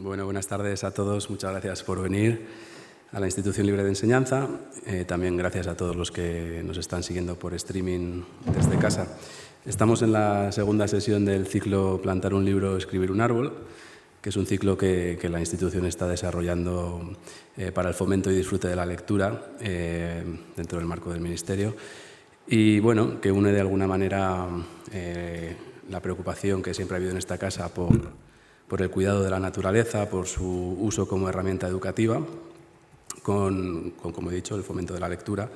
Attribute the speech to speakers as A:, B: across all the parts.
A: Bueno, buenas tardes a todos. Muchas gracias por venir a la Institución Libre de Enseñanza. También gracias a todos los que nos están siguiendo por streaming desde casa. Estamos en la segunda sesión del ciclo Plantar un libro, escribir un árbol, que es un ciclo que la institución está desarrollando para el fomento y disfrute de la lectura dentro del marco del Ministerio. Y bueno, que une de alguna manera la preocupación que siempre ha habido en esta casa por el cuidado de la naturaleza, por su uso como herramienta educativa, con, como he dicho, el fomento de la lectura,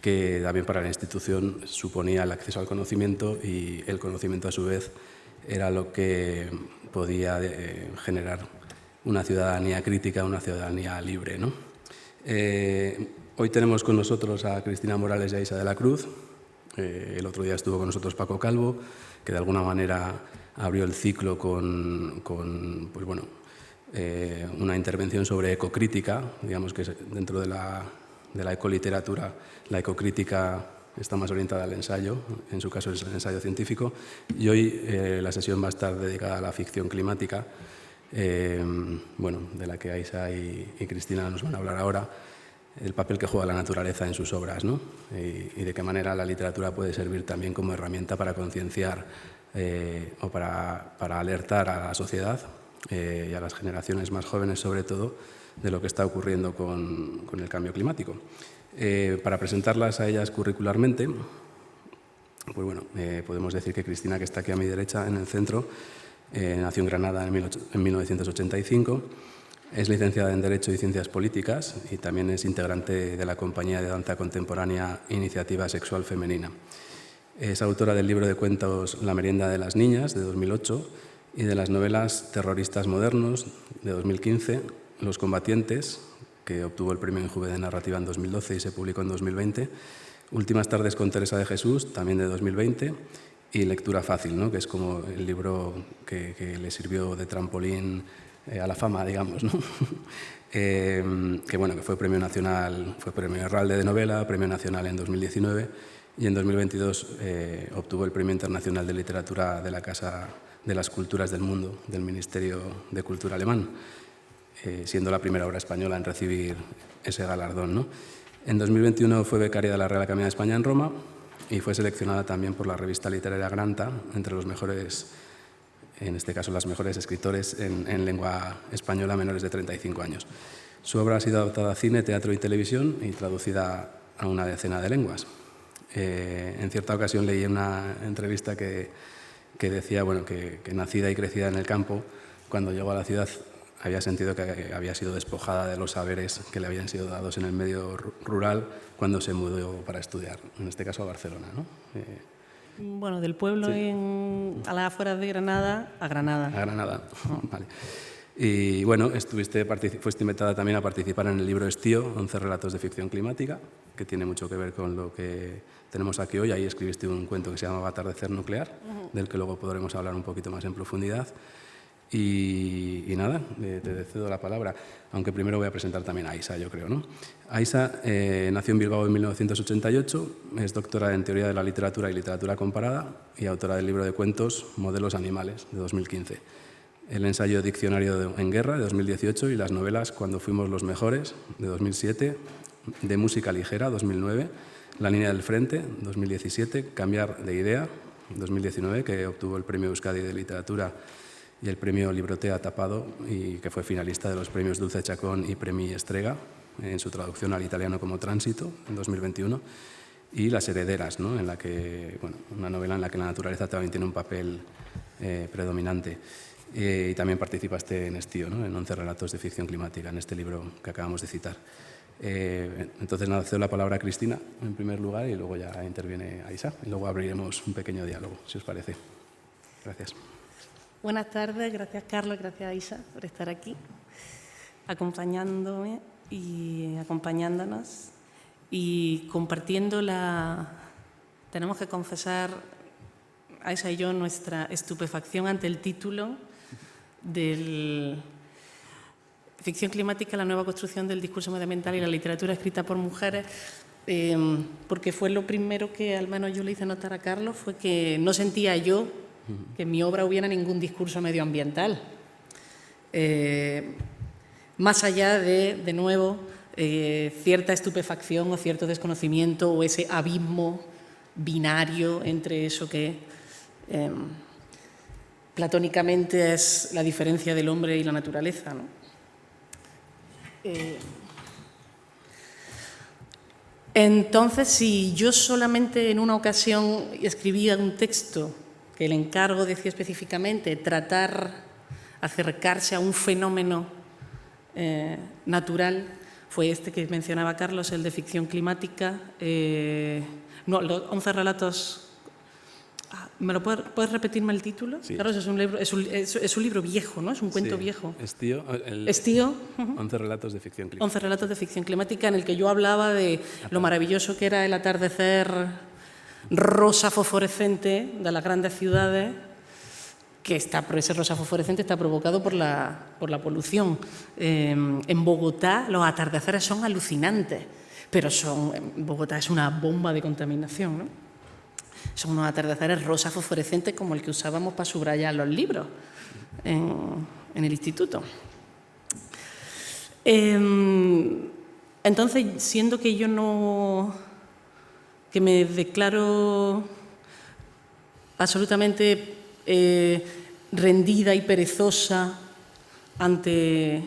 A: que también para la institución suponía el acceso al conocimiento, y el conocimiento a su vez era lo que podía generar una ciudadanía crítica, una ciudadanía libre, ¿no? Hoy tenemos con nosotros a Cristina Morales y a Isa de la Cruz. El otro día estuvo con nosotros Paco Calvo, que de alguna manera abrió el ciclo con pues bueno, una intervención sobre ecocrítica. Digamos que dentro de la ecoliteratura, la ecocrítica está más orientada al ensayo, en su caso es el ensayo científico, y hoy la sesión va a estar dedicada a la ficción climática, bueno, de la que Aisa y Cristina nos van a hablar ahora, el papel que juega la naturaleza en sus obras, ¿no? Y de qué manera la literatura puede servir también como herramienta para concienciar o para alertar a la sociedad y a las generaciones más jóvenes, sobre todo, de lo que está ocurriendo con el cambio climático. Para presentarlas a ellas curricularmente, pues bueno, podemos decir que Cristina, que está aquí a mi derecha en el centro, nació en Granada en 1985, es licenciada en Derecho y Ciencias Políticas y también es integrante de la compañía de danza contemporánea Iniciativa Sexual Femenina. Es autora del libro de cuentos La merienda de las niñas, de 2008, y de las novelas Terroristas modernos, de 2015, Los combatientes, que obtuvo el premio Injuve de Narrativa en 2012 y se publicó en 2020, Últimas tardes con Teresa de Jesús, también de 2020, y Lectura fácil, ¿no? Que es como el libro que le sirvió de trampolín a la fama, digamos, ¿no? Que bueno, que fue premio nacional, fue premio Herralde de novela, premio nacional en 2019, y en 2022 obtuvo el premio internacional de literatura de la Casa de las Culturas del Mundo del Ministerio de Cultura alemán, siendo la primera obra española en recibir ese galardón, ¿no? En 2021 fue becaria de la Real Academia de España en Roma y fue seleccionada también por la revista literaria Granta entre los mejores, en este caso las mejores escritores en lengua española menores de 35 años. Su obra ha sido adaptada a cine, teatro y televisión y traducida a una decena de lenguas. En cierta ocasión leí una entrevista que decía, bueno, que nacida y crecida en el campo, cuando llegó a la ciudad había sentido que había sido despojada de los saberes que le habían sido dados en el medio rural cuando se mudó para estudiar, en este caso a Barcelona, ¿no?
B: Bueno, del pueblo sí. A las afueras de Granada a Granada.
A: A Granada, vale. Y bueno, fuiste invitada también a participar en el libro Estío, 11 relatos de ficción climática, que tiene mucho que ver con lo que tenemos aquí hoy. Ahí escribiste un cuento que se llamaba Atardecer nuclear, del que luego podremos hablar un poquito más en profundidad. Y nada, te cedo la palabra, aunque primero voy a presentar también a Aisa, yo creo, ¿no? Aisa nació en Bilbao en 1988, es doctora en Teoría de la Literatura y Literatura Comparada y autora del libro de cuentos Modelos Animales, de 2015. El ensayo Diccionario en Guerra, de 2018, y las novelas Cuando fuimos los mejores, de 2007, De música ligera, 2009, La línea del frente, 2017, Cambiar de idea, 2019, que obtuvo el Premio Euskadi de Literatura y el Premio Librotea Tapado, y que fue finalista de los premios Dulce Chacón y Premi Estrega, en su traducción al italiano como Tránsito, en 2021, y Las herederas, ¿no? En la que, bueno, una novela en la que la naturaleza también tiene un papel predominante. Y también participaste en Estío, ¿no? En 11 relatos de ficción climática, en este libro que acabamos de citar. Entonces, nada, cedo la palabra a Cristina, en primer lugar, y luego ya interviene Aisa, y luego abriremos un pequeño diálogo, si os parece. Gracias.
B: Buenas tardes, gracias Carlos, gracias Aisa por estar aquí, acompañándome y acompañándonos y compartiendo tenemos que confesar, Aisa y yo, nuestra estupefacción ante el título del Ficción climática, la nueva construcción del discurso medioambiental y la literatura escrita por mujeres, porque fue lo primero que al menos yo le hice notar a Carlos, fue que no sentía yo que en mi obra hubiera ningún discurso medioambiental. más allá de nuevo, cierta estupefacción o cierto desconocimiento o ese abismo binario entre eso que platónicamente es la diferencia del hombre y la naturaleza, ¿no? Entonces, si yo solamente en una ocasión escribía un texto que el encargo decía específicamente tratar, acercarse a un fenómeno natural, fue este que mencionaba Carlos, el de ficción climática. No, los 11 relatos. ¿Puedes repetirme el título?
A: Sí.
B: Carlos, es un libro viejo, ¿no? Es un cuento viejo.
A: Estío.
B: Estío.
A: 11 relatos de ficción climática.
B: 11 relatos de ficción climática, en el que yo hablaba de lo maravilloso que era el atardecer rosa fosforescente de las grandes ciudades, que ese rosa fosforescente está provocado por la polución. En Bogotá los atardeceres son alucinantes, pero Bogotá es una bomba de contaminación, ¿no? Son unos atardeceres rosa fosforescentes como el que usábamos para subrayar los libros en el instituto. Entonces, siendo que que me declaro absolutamente rendida y perezosa ante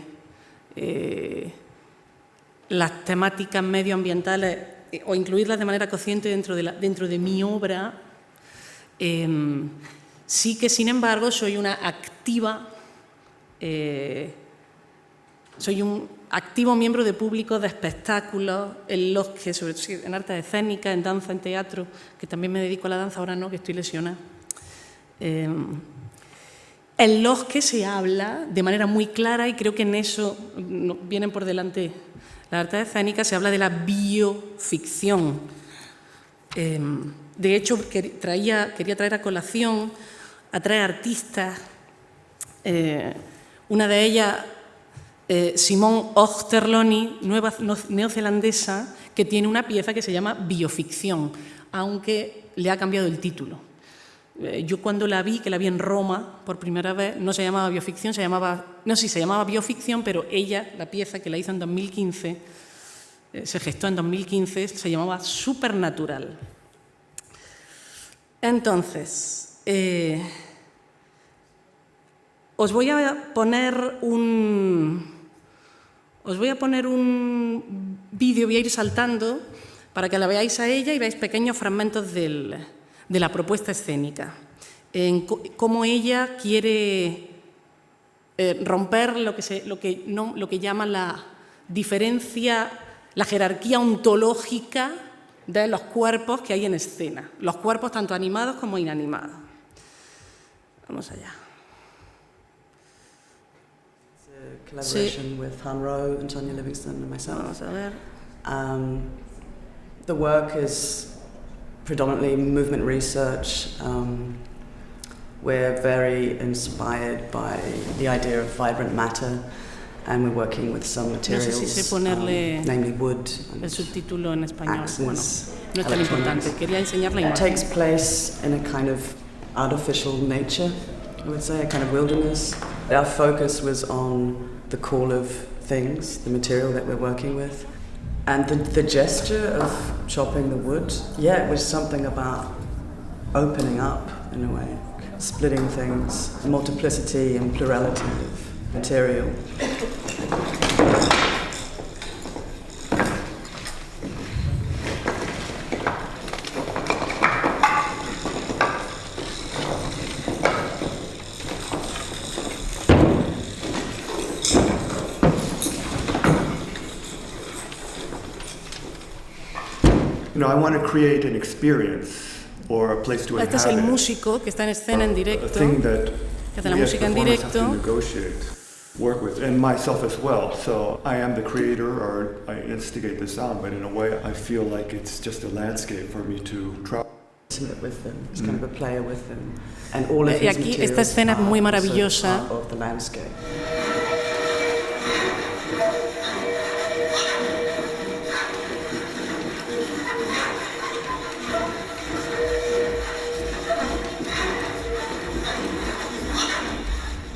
B: las temáticas medioambientales o incluirlas de manera consciente dentro de mi obra, sí que, sin embargo, soy una activa, soy un activo miembro de públicos de espectáculos en los que, sobre todo en artes escénicas, en danza, en teatro, que también me dedico a la danza, ahora no, que estoy lesionada, en los que se habla de manera muy clara, y creo que en eso vienen por delante las artes escénicas, se habla de la bioficción. De hecho, quería traer a colación a 3 artistas, una de ellas, Simone Ochterlony, neozelandesa, que tiene una pieza que se llama Bioficción, aunque le ha cambiado el título. Yo cuando la vi en Roma por primera vez, no se llamaba Bioficción, se llamaba Bioficción, pero ella, la pieza que la hizo en 2015, se gestó en 2015, se llamaba Supernatural. Entonces, os voy a poner un vídeo, voy a ir saltando para que la veáis a ella y veáis pequeños fragmentos de la propuesta escénica, en cómo ella quiere romper lo que llama la diferencia, la jerarquía ontológica de los cuerpos que hay en escena, los cuerpos tanto animados como inanimados. Vamos allá.
C: Collaboration with Han Ro and Tonya Livingston and myself.
B: Vamos a ver.
C: The work is predominantly movement research. We're very inspired by the idea of vibrant matter, and we're working with some materials,
B: no sé si sé ponerle
C: namely wood,
B: el subtítulo en español.
C: axes,
B: Bueno, no es tan importante. Quería enseñar la
C: It
B: imagen.
C: takes place in a kind of artificial nature, I would say, a kind of wilderness. Our focus was on the call of things, the material that we're working with. And the gesture of chopping the wood, it was something about opening up in a way, splitting things, multiplicity and plurality of material.
D: I want to create an experience or a place to
B: Este es el
D: inhabit.
B: músico que está en escena en
D: A
B: directo,
D: thing that
B: que hace la
D: we as
B: música en
D: performers have to
B: directo.
D: negotiate, work with, and myself as well. So I am the creator, or I instigate the sound, but in a way I feel like it's just a landscape for me to travel.
C: With them, it's kind of a player with them, and all of
B: Y
C: his
B: aquí
C: materials
B: esta escena es muy
C: are also
B: maravillosa.
C: part of the landscape.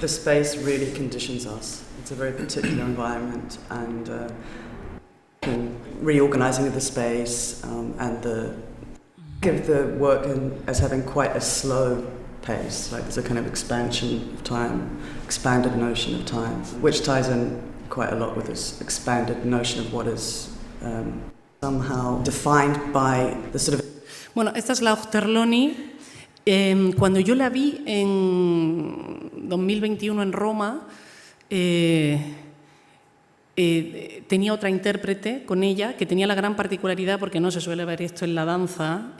C: the space really conditions us. It's a very particular environment, and reorganizing of the space and give the work as having quite a slow pace. Like there's a kind of expansion of time, expanded notion of time, which ties in quite a lot with this expanded notion of what is somehow defined by the sort of...
B: Bueno, esta es la Austerloni. Cuando yo la vi en 2021 en Roma, tenía otra intérprete con ella que tenía la gran particularidad, porque no se suele ver esto en la danza.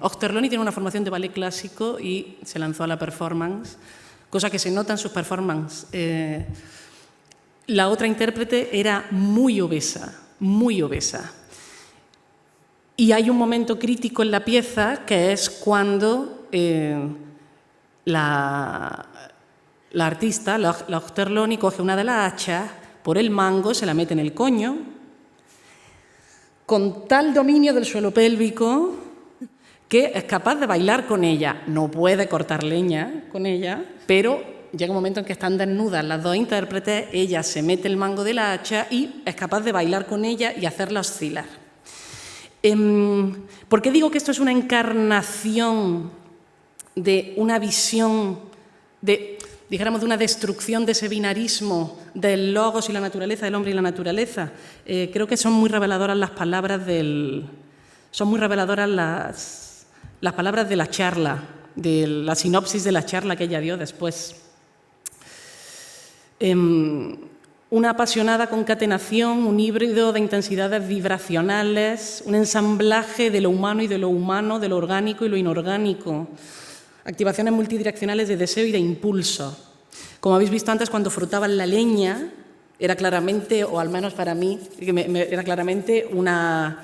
B: Austerloni tiene una formación de ballet clásico y se lanzó a la performance, cosa que se nota en sus performances. La otra intérprete era muy obesa, muy obesa. Y hay un momento crítico en la pieza que es cuando la artista, la Austerloni, coge una de las hachas por el mango, se la mete en el coño, con tal dominio del suelo pélvico que es capaz de bailar con ella. No puede cortar leña con ella, pero llega un momento en que están desnudas las dos intérpretes, ella se mete el mango de la hacha y es capaz de bailar con ella y hacerla oscilar. ¿Por qué digo que esto es una encarnación de una visión de, dijéramos, de una destrucción de ese binarismo del logos y la naturaleza, del hombre y la naturaleza? Creo que son muy reveladoras las palabras son muy reveladoras las palabras de la charla, de la sinopsis de la charla que ella dio después. Una apasionada concatenación, un híbrido de intensidades vibracionales, un ensamblaje de lo humano y de lo humano, de lo orgánico y lo inorgánico, activaciones multidireccionales de deseo y de impulso. Como habéis visto antes, cuando frotaban la leña, era claramente, o al menos para mí, era claramente una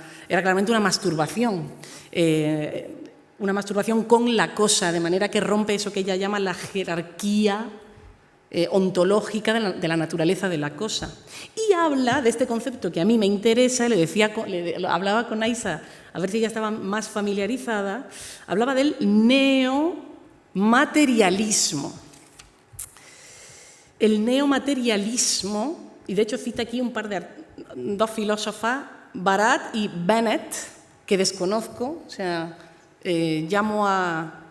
B: masturbación. Una masturbación con la cosa, de manera que rompe eso que ella llama la jerarquía ontológica de la naturaleza de la cosa. Y habla de este concepto que a mí me interesa, hablaba con Aisa, a ver si ella estaba más familiarizada, hablaba del neomaterialismo. El neomaterialismo, y de hecho cita aquí dos filósofas, Barat y Bennett, que desconozco, o sea, llamo a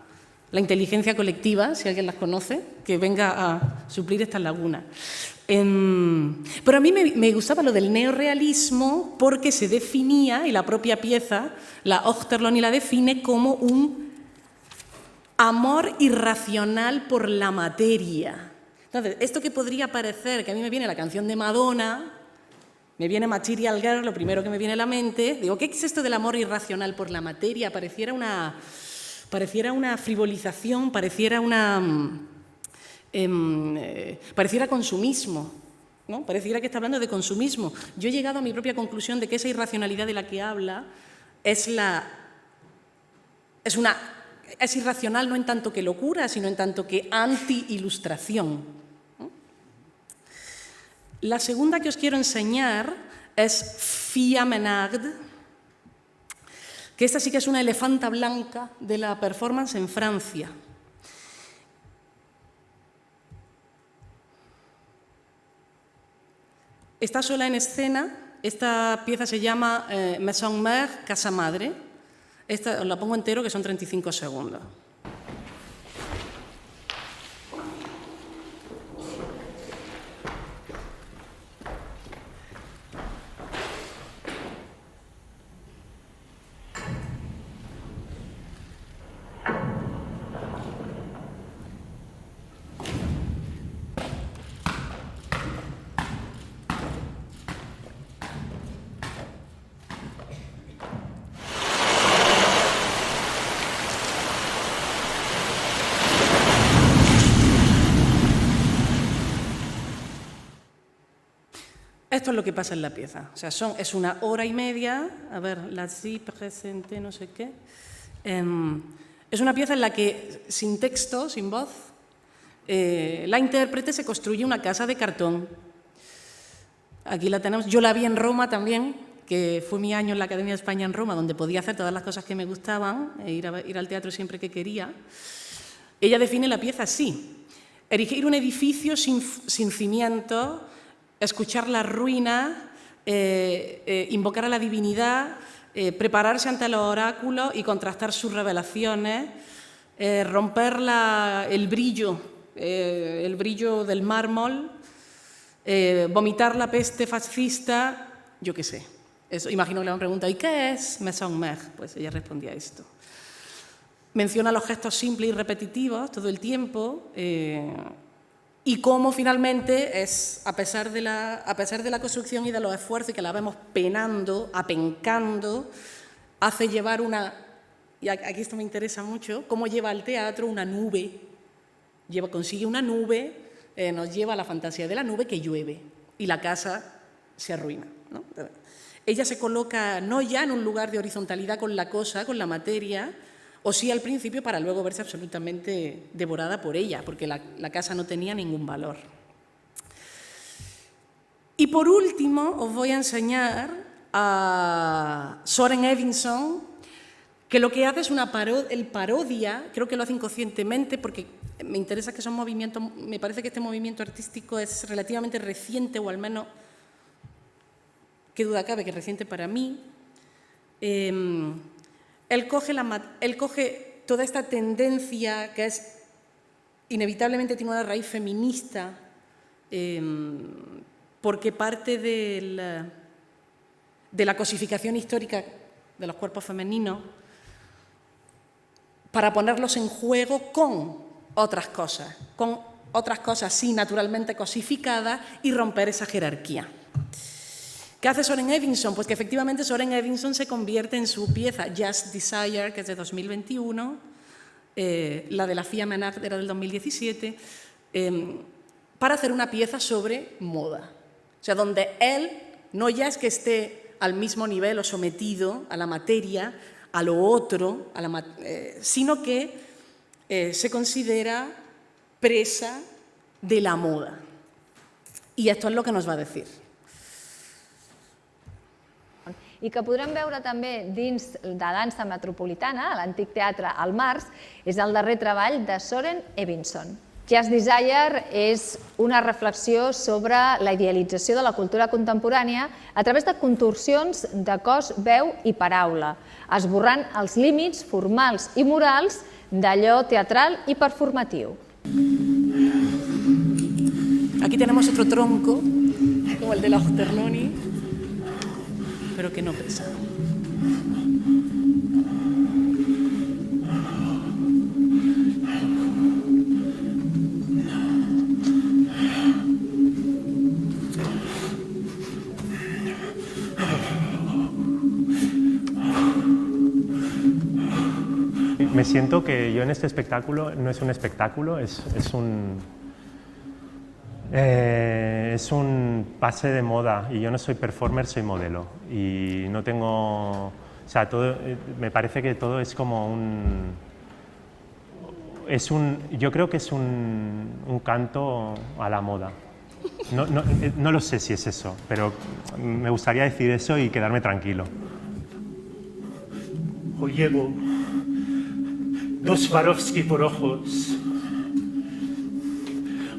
B: la inteligencia colectiva, si alguien las conoce, que venga a suplir estas lagunas. Pero a mí me gustaba lo del neorrealismo porque se definía, y la propia pieza, la Austerloni la define como un amor irracional por la materia. Entonces, esto que podría parecer, que a mí me viene la canción de Madonna, me viene Material Girl, lo primero que me viene a la mente, digo, ¿qué es esto del amor irracional por la materia? Pareciera una frivolización, pareciera consumismo, ¿no? Pareciera que está hablando de consumismo. Yo he llegado a mi propia conclusión de que esa irracionalidad de la que habla es irracional no en tanto que locura, sino en tanto que anti-ilustración, ¿no? La segunda que os quiero enseñar es Fia Menard, que esta sí que es una elefanta blanca de la performance en Francia. Está sola en escena, esta pieza se llama Maison Mère, Casa Madre. Esta os la pongo entero, que son 35 segundos. Esto es lo que pasa en la pieza. O sea, es una hora y media, a ver, la si presente, no sé qué. Es una pieza en la que, sin texto, sin voz, la intérprete se construye una casa de cartón. Aquí la tenemos. Yo la vi en Roma también, que fue mi año en la Academia de España en Roma, donde podía hacer todas las cosas que me gustaban, ir al teatro siempre que quería. Ella define la pieza así. erigir un edificio sin cimientos, escuchar las ruinas, invocar a la divinidad, prepararse ante los oráculos y contrastar sus revelaciones, romper el brillo del mármol, vomitar la peste fascista, yo qué sé. Eso, imagino que le han preguntado, ¿y qué es Maison Mère? Pues ella respondía esto. Menciona los gestos simples y repetitivos todo el tiempo y cómo finalmente es, a pesar de la construcción y de los esfuerzos y que la vemos penando, apencando, hace llevar y aquí esto me interesa mucho, cómo lleva al teatro una nube, consigue una nube, nos lleva a la fantasía de la nube que llueve y la casa se arruina, ¿no? Ella se coloca no ya en un lugar de horizontalidad con la cosa, con la materia, o sí al principio para luego verse absolutamente devorada por ella, porque la casa no tenía ningún valor. Y por último os voy a enseñar a Soren Evinson, que lo que hace es el parodia, creo que lo hace inconscientemente, porque me interesa que son movimientos, me parece que este movimiento artístico es relativamente reciente, o al menos, qué duda cabe que es reciente para mí. Él coge toda esta tendencia que es inevitablemente tiene una raíz feminista, porque parte de la cosificación histórica de los cuerpos femeninos, para ponerlos en juego con otras cosas sí naturalmente cosificadas y romper esa jerarquía. ¿Qué hace Soren Evinson? Pues que efectivamente Soren Evinson se convierte en su pieza Just Desire, que es de 2021, la de la Fia Menard era del 2017, para hacer una pieza sobre moda. O sea, donde él no ya es que esté al mismo nivel o sometido a la materia, a lo otro, sino que se considera presa de la moda. I esto és el que nos va a decir.
E: I que podrem veure també dins de dansa metropolitana, a l'antic teatre al Mars, és el darrer treball de Soren Evinson. Just Desire és una reflexió sobre la idealització de la cultura contemporània a través de contorsions de cos, veu i paraula, esborrant els límits formals i morals d'allò teatral i performatiu.
B: Aquí tenemos otro tronco, como el de la Hosternoni, pero que no pesa.
F: Me siento que yo en este espectáculo no es un espectáculo, es un pase de moda y yo no soy performer, soy modelo y no tengo, o sea, todo, me parece que todo es como yo creo que es un canto a la moda. No lo sé si es eso, pero me gustaría decir eso y quedarme tranquilo.
G: Hoy llevo 2 Swarovski por ojos,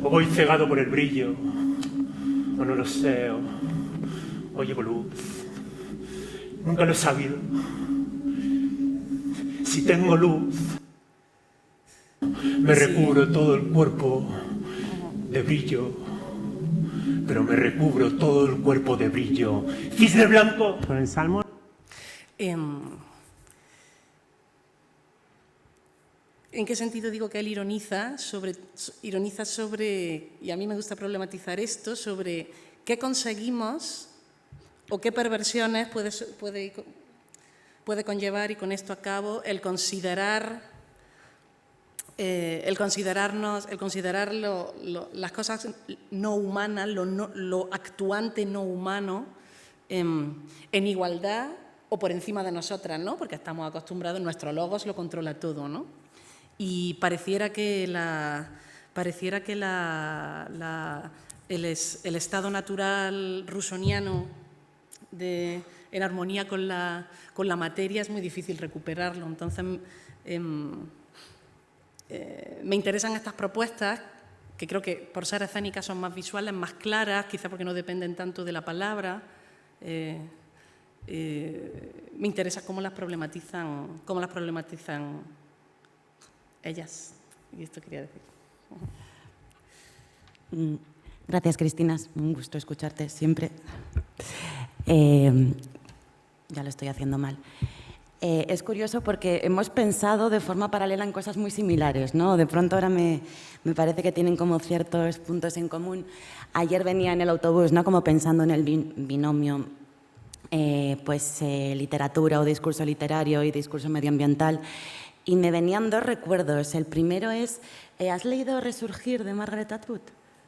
G: o voy cegado por el brillo, o no lo sé, o llevo luz. Nunca lo he sabido. Si tengo luz, me recubro todo el cuerpo de brillo, pero me recubro todo el cuerpo de brillo. Cisne blanco.
F: Con el salmo.
B: ¿En qué sentido digo que él ironiza sobre, y a mí me gusta problematizar esto, sobre qué conseguimos o qué perversiones puede conllevar, y con esto acabo, el considerar las cosas no humanas, lo actuante no humano, en igualdad o por encima de nosotras, ¿no? Porque estamos acostumbrados, nuestro logos lo controla todo, ¿no? Y pareciera que el estado natural rusoniano en armonía con la materia es muy difícil recuperarlo. Entonces, me interesan estas propuestas que creo que por ser escénicas son más visuales, más claras, quizá porque no dependen tanto de la palabra. Me interesa cómo las problematizan ellas. Y esto quería decir.
H: Gracias, Cristina. Es un gusto escucharte siempre. Ya lo estoy haciendo mal. Es curioso porque hemos pensado de forma paralela en cosas muy similares, ¿no? De pronto ahora me parece que tienen como ciertos puntos en común. Ayer venía en el autobús, ¿no? Como pensando en el binomio literatura o discurso literario y discurso medioambiental, y me venían dos recuerdos. El primero es, ¿has leído Resurgir de Margaret Atwood?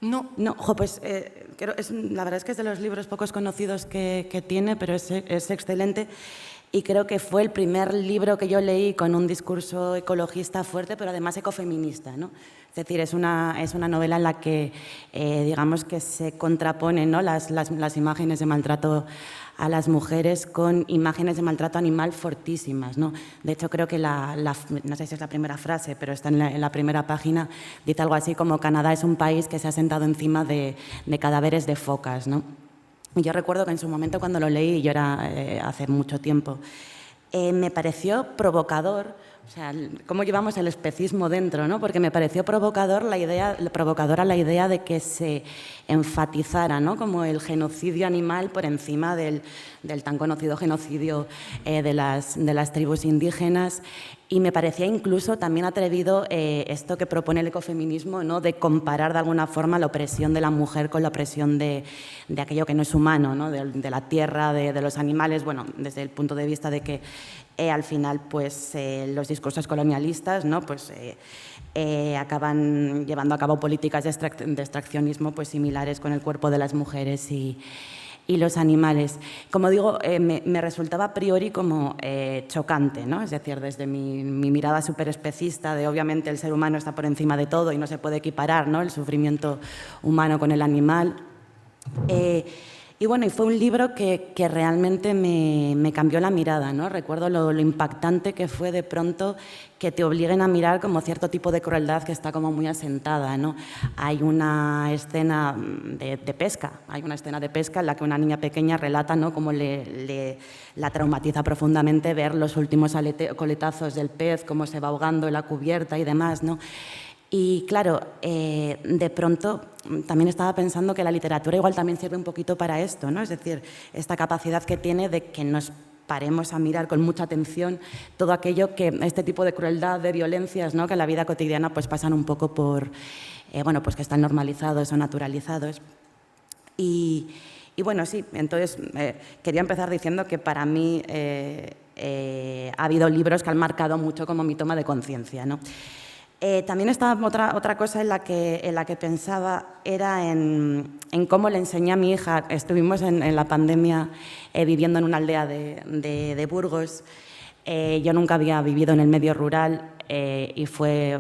B: No.
H: No, pues la verdad es que es de los libros pocos conocidos que tiene, pero es excelente. Y creo que fue el primer libro que yo leí con un discurso ecologista fuerte, pero además ecofeminista, ¿no? Es decir, es una novela en la que, digamos, que se contraponen, ¿no?, las imágenes de maltrato a las mujeres con imágenes de maltrato animal fortísimas, ¿no? De hecho, creo que no sé si es la primera frase, pero está en la primera página, dice algo así como: Canadá es un país que se ha sentado encima de cadáveres de focas, ¿no? Y yo recuerdo que en su momento, cuando lo leí, yo era hace mucho tiempo, me pareció provocador, o sea, cómo llevamos el especismo dentro, ¿no? Porque me pareció provocadora la idea de que se enfatizara, ¿no?, como el genocidio animal por encima del tan conocido genocidio de las tribus indígenas. Y me parecía incluso también atrevido esto que propone el ecofeminismo, ¿no?, de comparar de alguna forma la opresión de la mujer con la opresión de aquello que no es humano, ¿no?, de la tierra, de los animales, bueno, desde el punto de vista de que al final pues, los discursos colonialistas, ¿no?, pues, acaban llevando a cabo políticas de extraccionismo pues, similares con el cuerpo de las mujeres y los animales. Como digo, me resultaba a priori como chocante, ¿no? Es decir, desde mi mirada súper especista de obviamente el ser humano está por encima de todo y no se puede equiparar, ¿no?, el sufrimiento humano con el animal. Y bueno, y fue un libro que realmente me cambió la mirada, ¿no? Recuerdo lo impactante que fue de pronto que te obliguen a mirar como cierto tipo de crueldad que está como muy asentada, ¿no? Hay una escena de pesca, en la que una niña pequeña relata, ¿no?, cómo la traumatiza profundamente ver los últimos coletazos del pez, cómo se va ahogando en la cubierta y demás, ¿no? Y claro, de pronto también estaba pensando que la literatura igual también sirve un poquito para esto, ¿no? Es decir, esta capacidad que tiene de que nos paremos a mirar con mucha atención todo aquello que, este tipo de crueldad, de violencias, ¿no?, que en la vida cotidiana pues pasan un poco por, bueno, pues que están normalizados o naturalizados. Y bueno, sí, entonces quería empezar diciendo que para mí ha habido libros que han marcado mucho como mi toma de conciencia, ¿no? También estaba otra cosa en la que pensaba era en cómo le enseñé a mi hija. Estuvimos en la pandemia viviendo en una aldea de Burgos. Yo nunca había vivido en el medio rural y fue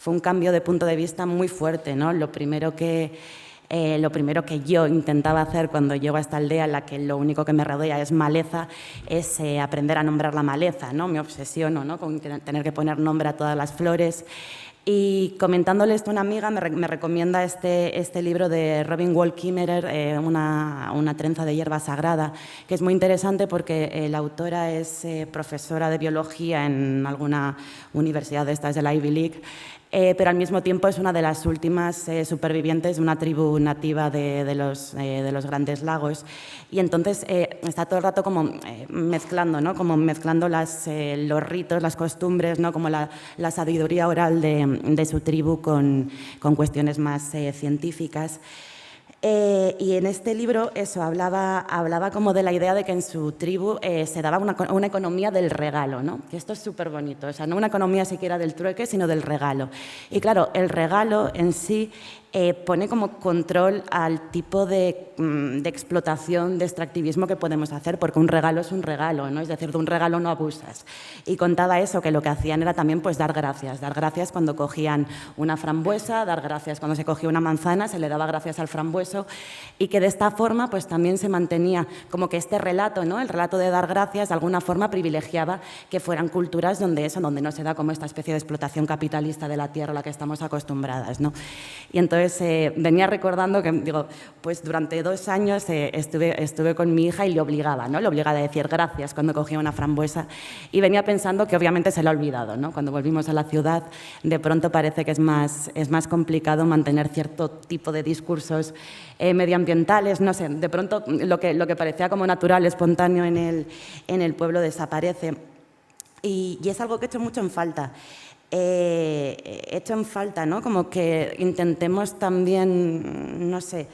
H: un cambio de punto de vista muy fuerte, ¿no? Lo primero que yo intentaba hacer cuando llego a esta aldea en la que lo único que me rodea es maleza, es aprender a nombrar la maleza, ¿no? Me obsesiono, ¿no?, con tener que poner nombre a todas las flores. Y comentándole esto a una amiga, me recomienda este libro de Robin Wall Kimmerer, una trenza de hierba sagrada, que es muy interesante porque la autora es profesora de biología en alguna universidad de estas de la Ivy League, pero al mismo tiempo es una de las últimas supervivientes de una tribu nativa de los Grandes Lagos. Y entonces está todo el rato como mezclando, ¿no?, como mezclando los ritos, las costumbres, ¿no?, como la sabiduría oral de su tribu con cuestiones más científicas. Y en este libro eso hablaba como de la idea de que en su tribu se daba una economía del regalo, ¿no? Que esto es súper bonito, o sea, no una economía siquiera del trueque, sino del regalo. Y claro, el regalo en sí pone como control al tipo de explotación, de extractivismo que podemos hacer, porque un regalo es un regalo, ¿no? Es decir, de un regalo no abusas. Y contaba eso, que lo que hacían era también pues dar gracias cuando cogían una frambuesa, dar gracias cuando se cogía una manzana, se le daba gracias al frambueso, y que de esta forma pues también se mantenía como que este relato, ¿no? El relato de dar gracias de alguna forma privilegiaba que fueran culturas donde no se da como esta especie de explotación capitalista de la tierra a la que estamos acostumbradas, ¿no? Y entonces venía recordando que, digo, pues durante 2 años estuve con mi hija y le obligaba, ¿no? Le obligaba a decir gracias cuando cogía una frambuesa, y venía pensando que obviamente se lo ha olvidado, ¿no? Cuando volvimos a la ciudad, de pronto parece que es más complicado mantener cierto tipo de discursos medioambientales, no sé, de pronto lo que parecía como natural, espontáneo en el pueblo desaparece, y es algo que he hecho mucho en falta. He hecho en falta, ¿no? Como que intentemos también, no sé,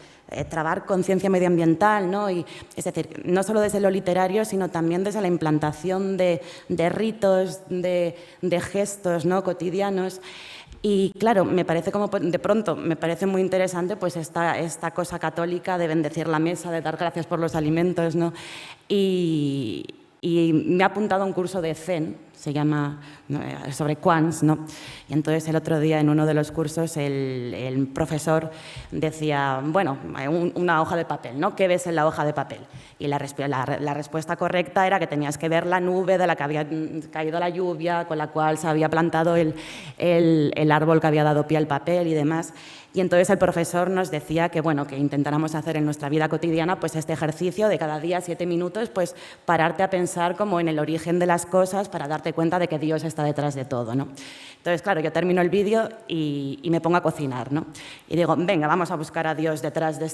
H: trabar conciencia medioambiental, ¿no? Y, es decir, no solo desde lo literario, sino también desde la implantación de ritos, de gestos, ¿no? Cotidianos. Y claro, me parece como de pronto, me parece muy interesante pues esta cosa católica de bendecir la mesa, de dar gracias por los alimentos, ¿no? Y me ha apuntado a un curso de Zen, se llama, sobre Quans, ¿no? Y entonces el otro día en uno de los cursos el profesor decía, bueno, una hoja de papel, ¿no? ¿Qué ves en la hoja de papel? Y la respuesta correcta era que tenías que ver la nube de la que había caído la lluvia, con la cual se había plantado el árbol que había dado pie al papel y demás. Y entonces el profesor nos decía que, bueno, que intentáramos hacer en nuestra vida cotidiana pues este ejercicio de cada día 7 minutos, pues pararte a pensar como en el origen de las cosas para darte cuenta de que Dios está detrás de todo, ¿no? Entonces, claro, yo termino el vídeo y me pongo a cocinar, ¿no? Y digo, venga, vamos a buscar a Dios detrás de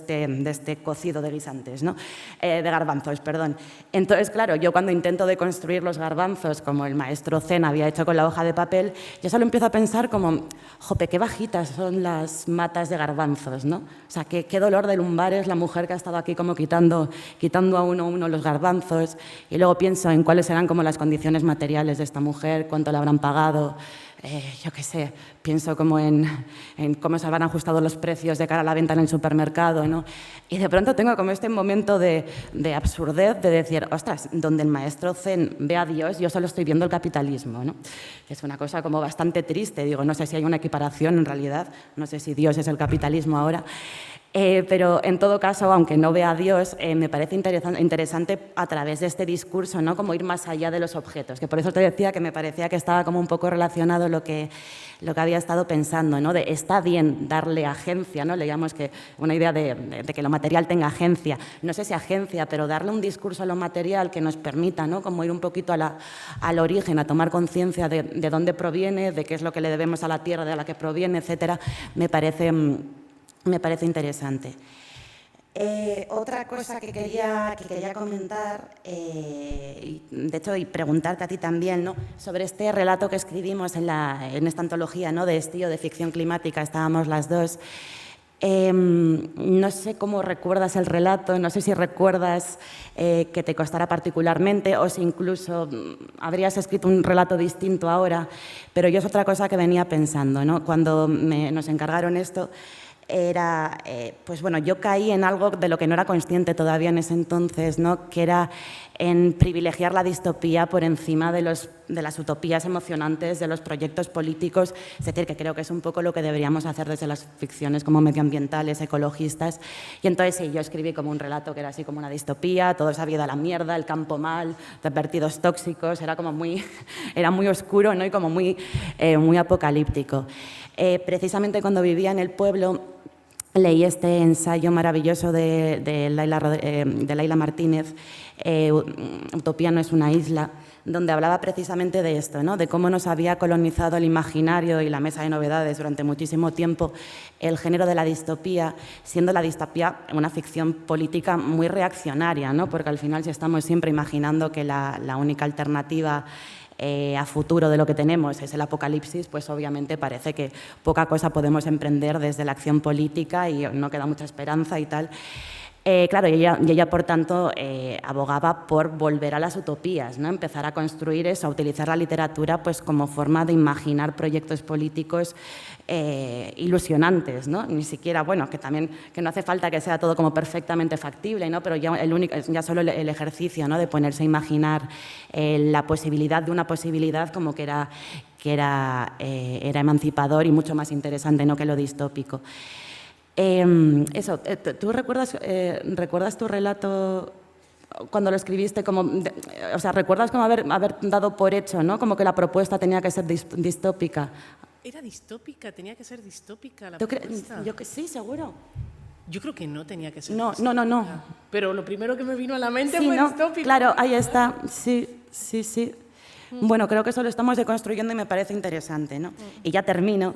H: este cocido de guisantes, ¿no? De garbanzos, perdón. Entonces, claro, yo cuando intento deconstruir los garbanzos, como el maestro Zen había hecho con la hoja de papel, yo solo empiezo a pensar como, jope, qué bajitas son las matas de garbanzos, ¿no? O sea, qué dolor de lumbares la mujer que ha estado aquí como quitando a uno a uno los garbanzos, y luego pienso en cuáles serán como las condiciones materiales de esta mujer, cuánto le habrán pagado. Yo qué sé, pienso como en cómo se habrán ajustado los precios de cara a la venta en el supermercado, ¿no? Y de pronto tengo como este momento de absurdez de decir, ostras, donde el maestro Zen ve a Dios, yo solo estoy viendo el capitalismo, ¿no? Es una cosa como bastante triste, digo, no sé si hay una equiparación en realidad, no sé si Dios es el capitalismo ahora. Pero en todo caso, aunque no vea a Dios, me parece interesante a través de este discurso, ¿no? Como ir más allá de los objetos, que por eso te decía que me parecía que estaba como un poco relacionado lo que había estado pensando, ¿no? De está bien darle agencia, ¿no? Leíamos que una idea de que lo material tenga agencia, no sé si agencia, pero darle un discurso a lo material que nos permita, ¿no? Como ir un poquito al origen, a tomar conciencia de dónde proviene, de qué es lo que le debemos a la tierra de la que proviene, etcétera, me parece interesante. Otra cosa que quería comentar, de hecho, y preguntarte a ti también, ¿no? Sobre este relato que escribimos en esta antología, ¿no? De Estío, de ficción climática, estábamos las dos. No sé cómo recuerdas el relato, no sé si recuerdas que te costara particularmente o si incluso habrías escrito un relato distinto ahora, pero yo es otra cosa que venía pensando, ¿no? Cuando nos encargaron esto, era, pues bueno, yo caí en algo de lo que no era consciente todavía en ese entonces, ¿no? Que era en privilegiar la distopía por encima de las utopías emocionantes, de los proyectos políticos, es decir, que creo que es un poco lo que deberíamos hacer desde las ficciones como medioambientales, ecologistas. Y entonces sí, yo escribí como un relato que era así como una distopía, todo se había ido a la mierda, el campo mal, los vertidos tóxicos, era muy oscuro, ¿no? Y como muy apocalíptico. Precisamente cuando vivía en el pueblo, leí este ensayo maravilloso de Laila Martínez, Utopía no es una isla, donde hablaba precisamente de esto, ¿no? De cómo nos había colonizado el imaginario y la mesa de novedades durante muchísimo tiempo el género de la distopía, siendo la distopía una ficción política muy reaccionaria, ¿no? Porque al final, si estamos siempre imaginando que la única alternativa a futuro de lo que tenemos es el apocalipsis, pues obviamente parece que poca cosa podemos emprender desde la acción política y no queda mucha esperanza y tal. Claro, y ella por tanto, abogaba por volver a las utopías, ¿no? Empezar a construir eso, a utilizar la literatura pues, como forma de imaginar proyectos políticos ilusionantes, ¿no? Ni siquiera, bueno, que también que no hace falta que sea todo como perfectamente factible, ¿no? Pero ya solo el ejercicio, ¿no? De ponerse a imaginar la posibilidad de una posibilidad como que era emancipador y mucho más interesante, ¿no? Que lo distópico. ¿Tú recuerdas tu relato cuando lo escribiste? O sea, ¿recuerdas como haber dado por hecho, ¿no? Como que la propuesta tenía que ser distópica?
B: Era distópica, tenía que ser distópica la propuesta.
H: Sí, seguro.
B: Yo creo que no tenía que ser
H: No.
B: Pero lo primero que me vino a la mente
H: Sí,
B: fue
H: ¿no?
B: distópico.
H: Claro, ahí está. Sí. Bueno, creo que eso lo estamos deconstruyendo y me parece interesante, ¿no? Y ya termino,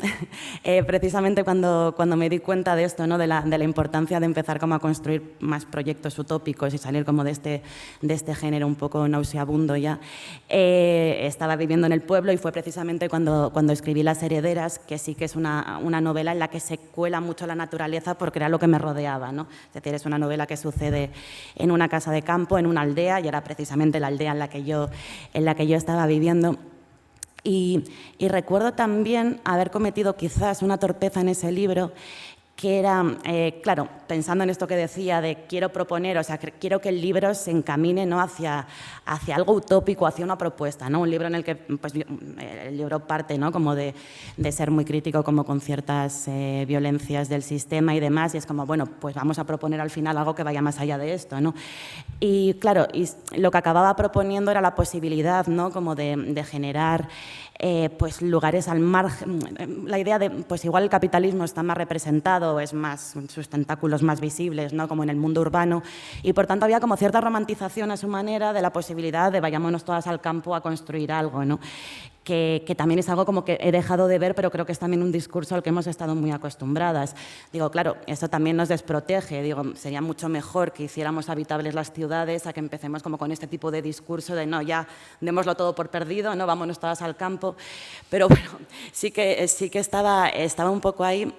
H: precisamente cuando me di cuenta de esto, ¿no? de la importancia de empezar como a construir más proyectos utópicos y salir como de este género un poco nauseabundo ya. Estaba viviendo en el pueblo y fue precisamente cuando escribí Las herederas, que sí que es una novela en la que se cuela mucho la naturaleza porque era lo que me rodeaba, ¿no? Es decir, es una novela que sucede en una casa de campo, en una aldea, y era precisamente la aldea en la que yo estaba viviendo. Y recuerdo también haber cometido quizás una torpeza en ese libro, que era, claro, pensando en esto que decía de quiero proponer, o sea, quiero que el libro se encamine, ¿no? hacia algo utópico, hacia una propuesta, ¿no? Un libro en el que pues, el libro parte, ¿no? Como de ser muy crítico como con ciertas violencias del sistema y demás, y es como, bueno, pues vamos a proponer al final algo que vaya más allá de esto, ¿no? Y claro, y lo que acababa proponiendo era la posibilidad, ¿no? Como de generar pues lugares al margen, la idea de, pues igual el capitalismo está más representado, es más, sus tentáculos más visibles, ¿no? Como en el mundo urbano, y por tanto había como cierta romantización a su manera de la posibilidad de vayámonos todas al campo a construir algo, ¿no? Que también es algo como que he dejado de ver, pero creo que es también un discurso al que hemos estado muy acostumbradas. Digo, claro, esto también nos desprotege, digo, sería mucho mejor que hiciéramos habitables las ciudades a que empecemos como con este tipo de discurso de no, ya démoslo todo por perdido, no, vámonos todas al campo, pero bueno, sí que estaba un poco ahí.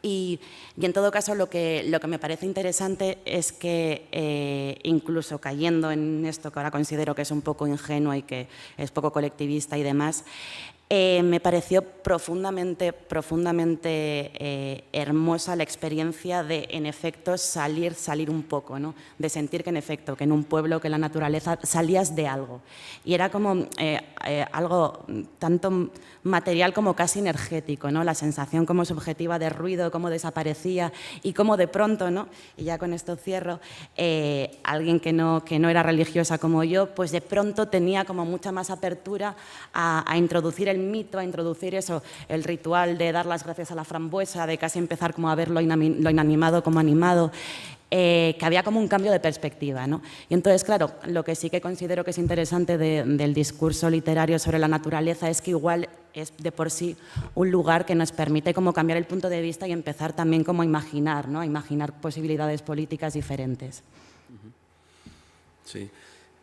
H: Y en todo caso, lo que me parece interesante es que, incluso cayendo en esto que ahora considero que es un poco ingenuo y que es poco colectivista y demás, me pareció profundamente hermosa la experiencia de, en efecto, salir un poco, ¿no? De sentir que, en efecto, que en un pueblo, que en la naturaleza, salías de algo. Y era como algo tanto material como casi energético, ¿no? La sensación como subjetiva de ruido, cómo desaparecía y cómo de pronto, ¿no? Y ya con esto cierro, alguien que no era religiosa como yo, pues de pronto tenía como mucha más apertura a introducir el mito, a introducir eso, el ritual de dar las gracias a la frambuesa, de casi empezar como a ver lo inanimado como animado, que había como un cambio de perspectiva, ¿no? Y entonces, claro, lo que sí que considero que es interesante del discurso literario sobre la naturaleza es que igual es de por sí un lugar que nos permite como cambiar el punto de vista y empezar también como a imaginar, ¿no? A imaginar posibilidades políticas diferentes.
A: Sí.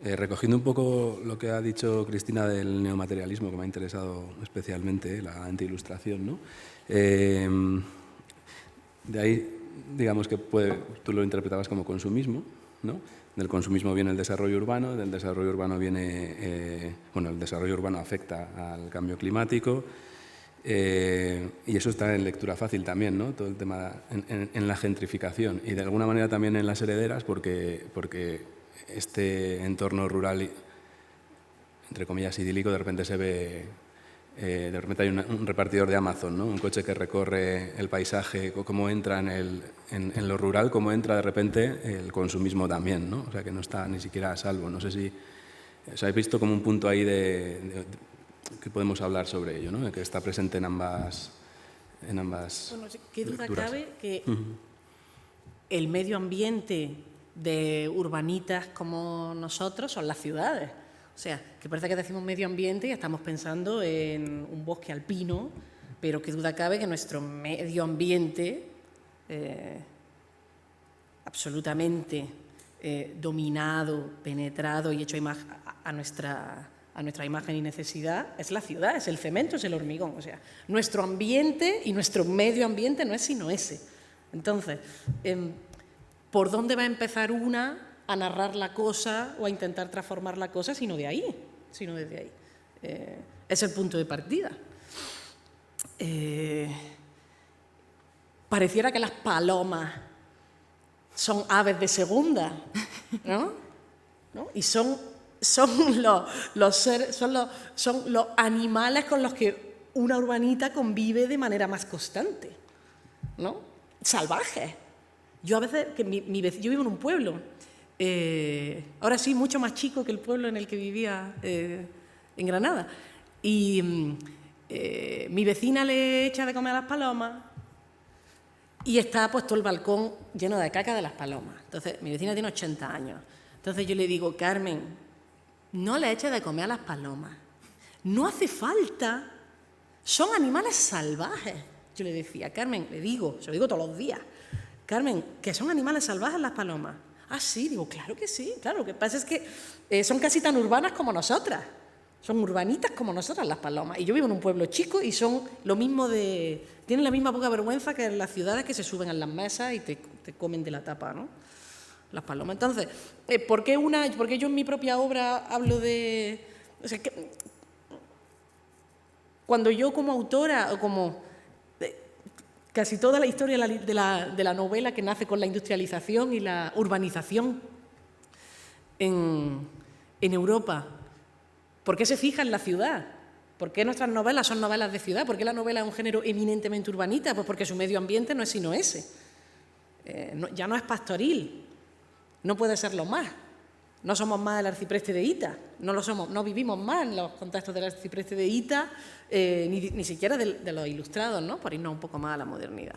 A: Recogiendo un poco lo que ha dicho Cristina del neomaterialismo, que me ha interesado especialmente, la antiilustración, ¿no? De ahí, digamos que tú lo interpretabas como consumismo, ¿no? Del consumismo viene el desarrollo urbano, del desarrollo urbano viene, el desarrollo urbano afecta al cambio climático, y eso está en lectura fácil también, ¿no? Todo el tema en la gentrificación y de alguna manera también en las herederas, porque este entorno rural, entre comillas, idílico, de repente se ve, de repente hay un repartidor de Amazon, ¿no? Un coche que recorre el paisaje, cómo entra en lo rural, cómo entra de repente el consumismo también, ¿no? O sea, que no está ni siquiera a salvo. No sé si os habéis visto como un punto ahí que podemos hablar sobre ello, ¿no? Que está presente en ambas
B: Bueno, qué duda
A: lecturas.
B: cabe que el medio ambiente de urbanitas como nosotros son las ciudades. O sea, que parece que decimos medio ambiente y estamos pensando en un bosque alpino, pero qué duda cabe que nuestro medio ambiente, absolutamente dominado, penetrado y hecho a nuestra imagen y necesidad, es la ciudad, es el cemento, es el hormigón. O sea, nuestro ambiente y nuestro medio ambiente no es sino ese. Entonces, por dónde va a empezar una a narrar la cosa o a intentar transformar la cosa, sino de ahí, sino desde ahí. Es el punto de partida. Pareciera que las palomas son aves de segunda, ¿no? Y son los animales con los que una urbanita convive de manera más constante, ¿no? Salvajes. Yo a veces, yo vivo en un pueblo, ahora sí, mucho más chico que el pueblo en el que vivía en Granada, y mi vecina le echa de comer a las palomas y está puesto el balcón lleno de caca de las palomas. Entonces, mi vecina tiene 80 años. Entonces yo le digo, Carmen, no le eches de comer a las palomas. No hace falta. Son animales salvajes. Yo le decía, Carmen, se lo digo todos los días, Carmen, que son animales salvajes las palomas. Ah, sí, digo, claro que sí. Claro, lo que pasa es que son casi tan urbanas como nosotras. Son urbanitas como nosotras las palomas. Y yo vivo en un pueblo chico y son lo mismo tienen la misma poca vergüenza que en las ciudades que se suben a las mesas y te comen de la tapa, ¿no? Las palomas. Entonces, ¿por qué yo en mi propia obra hablo de... O sea, cuando yo como autora, o como casi toda la historia de la novela que nace con la industrialización y la urbanización en Europa, ¿por qué se fija en la ciudad? ¿Por qué nuestras novelas son novelas de ciudad? ¿Por qué la novela es un género eminentemente urbanita? Pues porque su medio ambiente no es sino ese. Ya no es pastoril, no puede serlo más. No somos más el arcipreste de Ita, no lo somos, no vivimos más en los contextos del arcipreste de Ita, ni siquiera de los ilustrados, ¿no? Por irnos un poco más a la modernidad.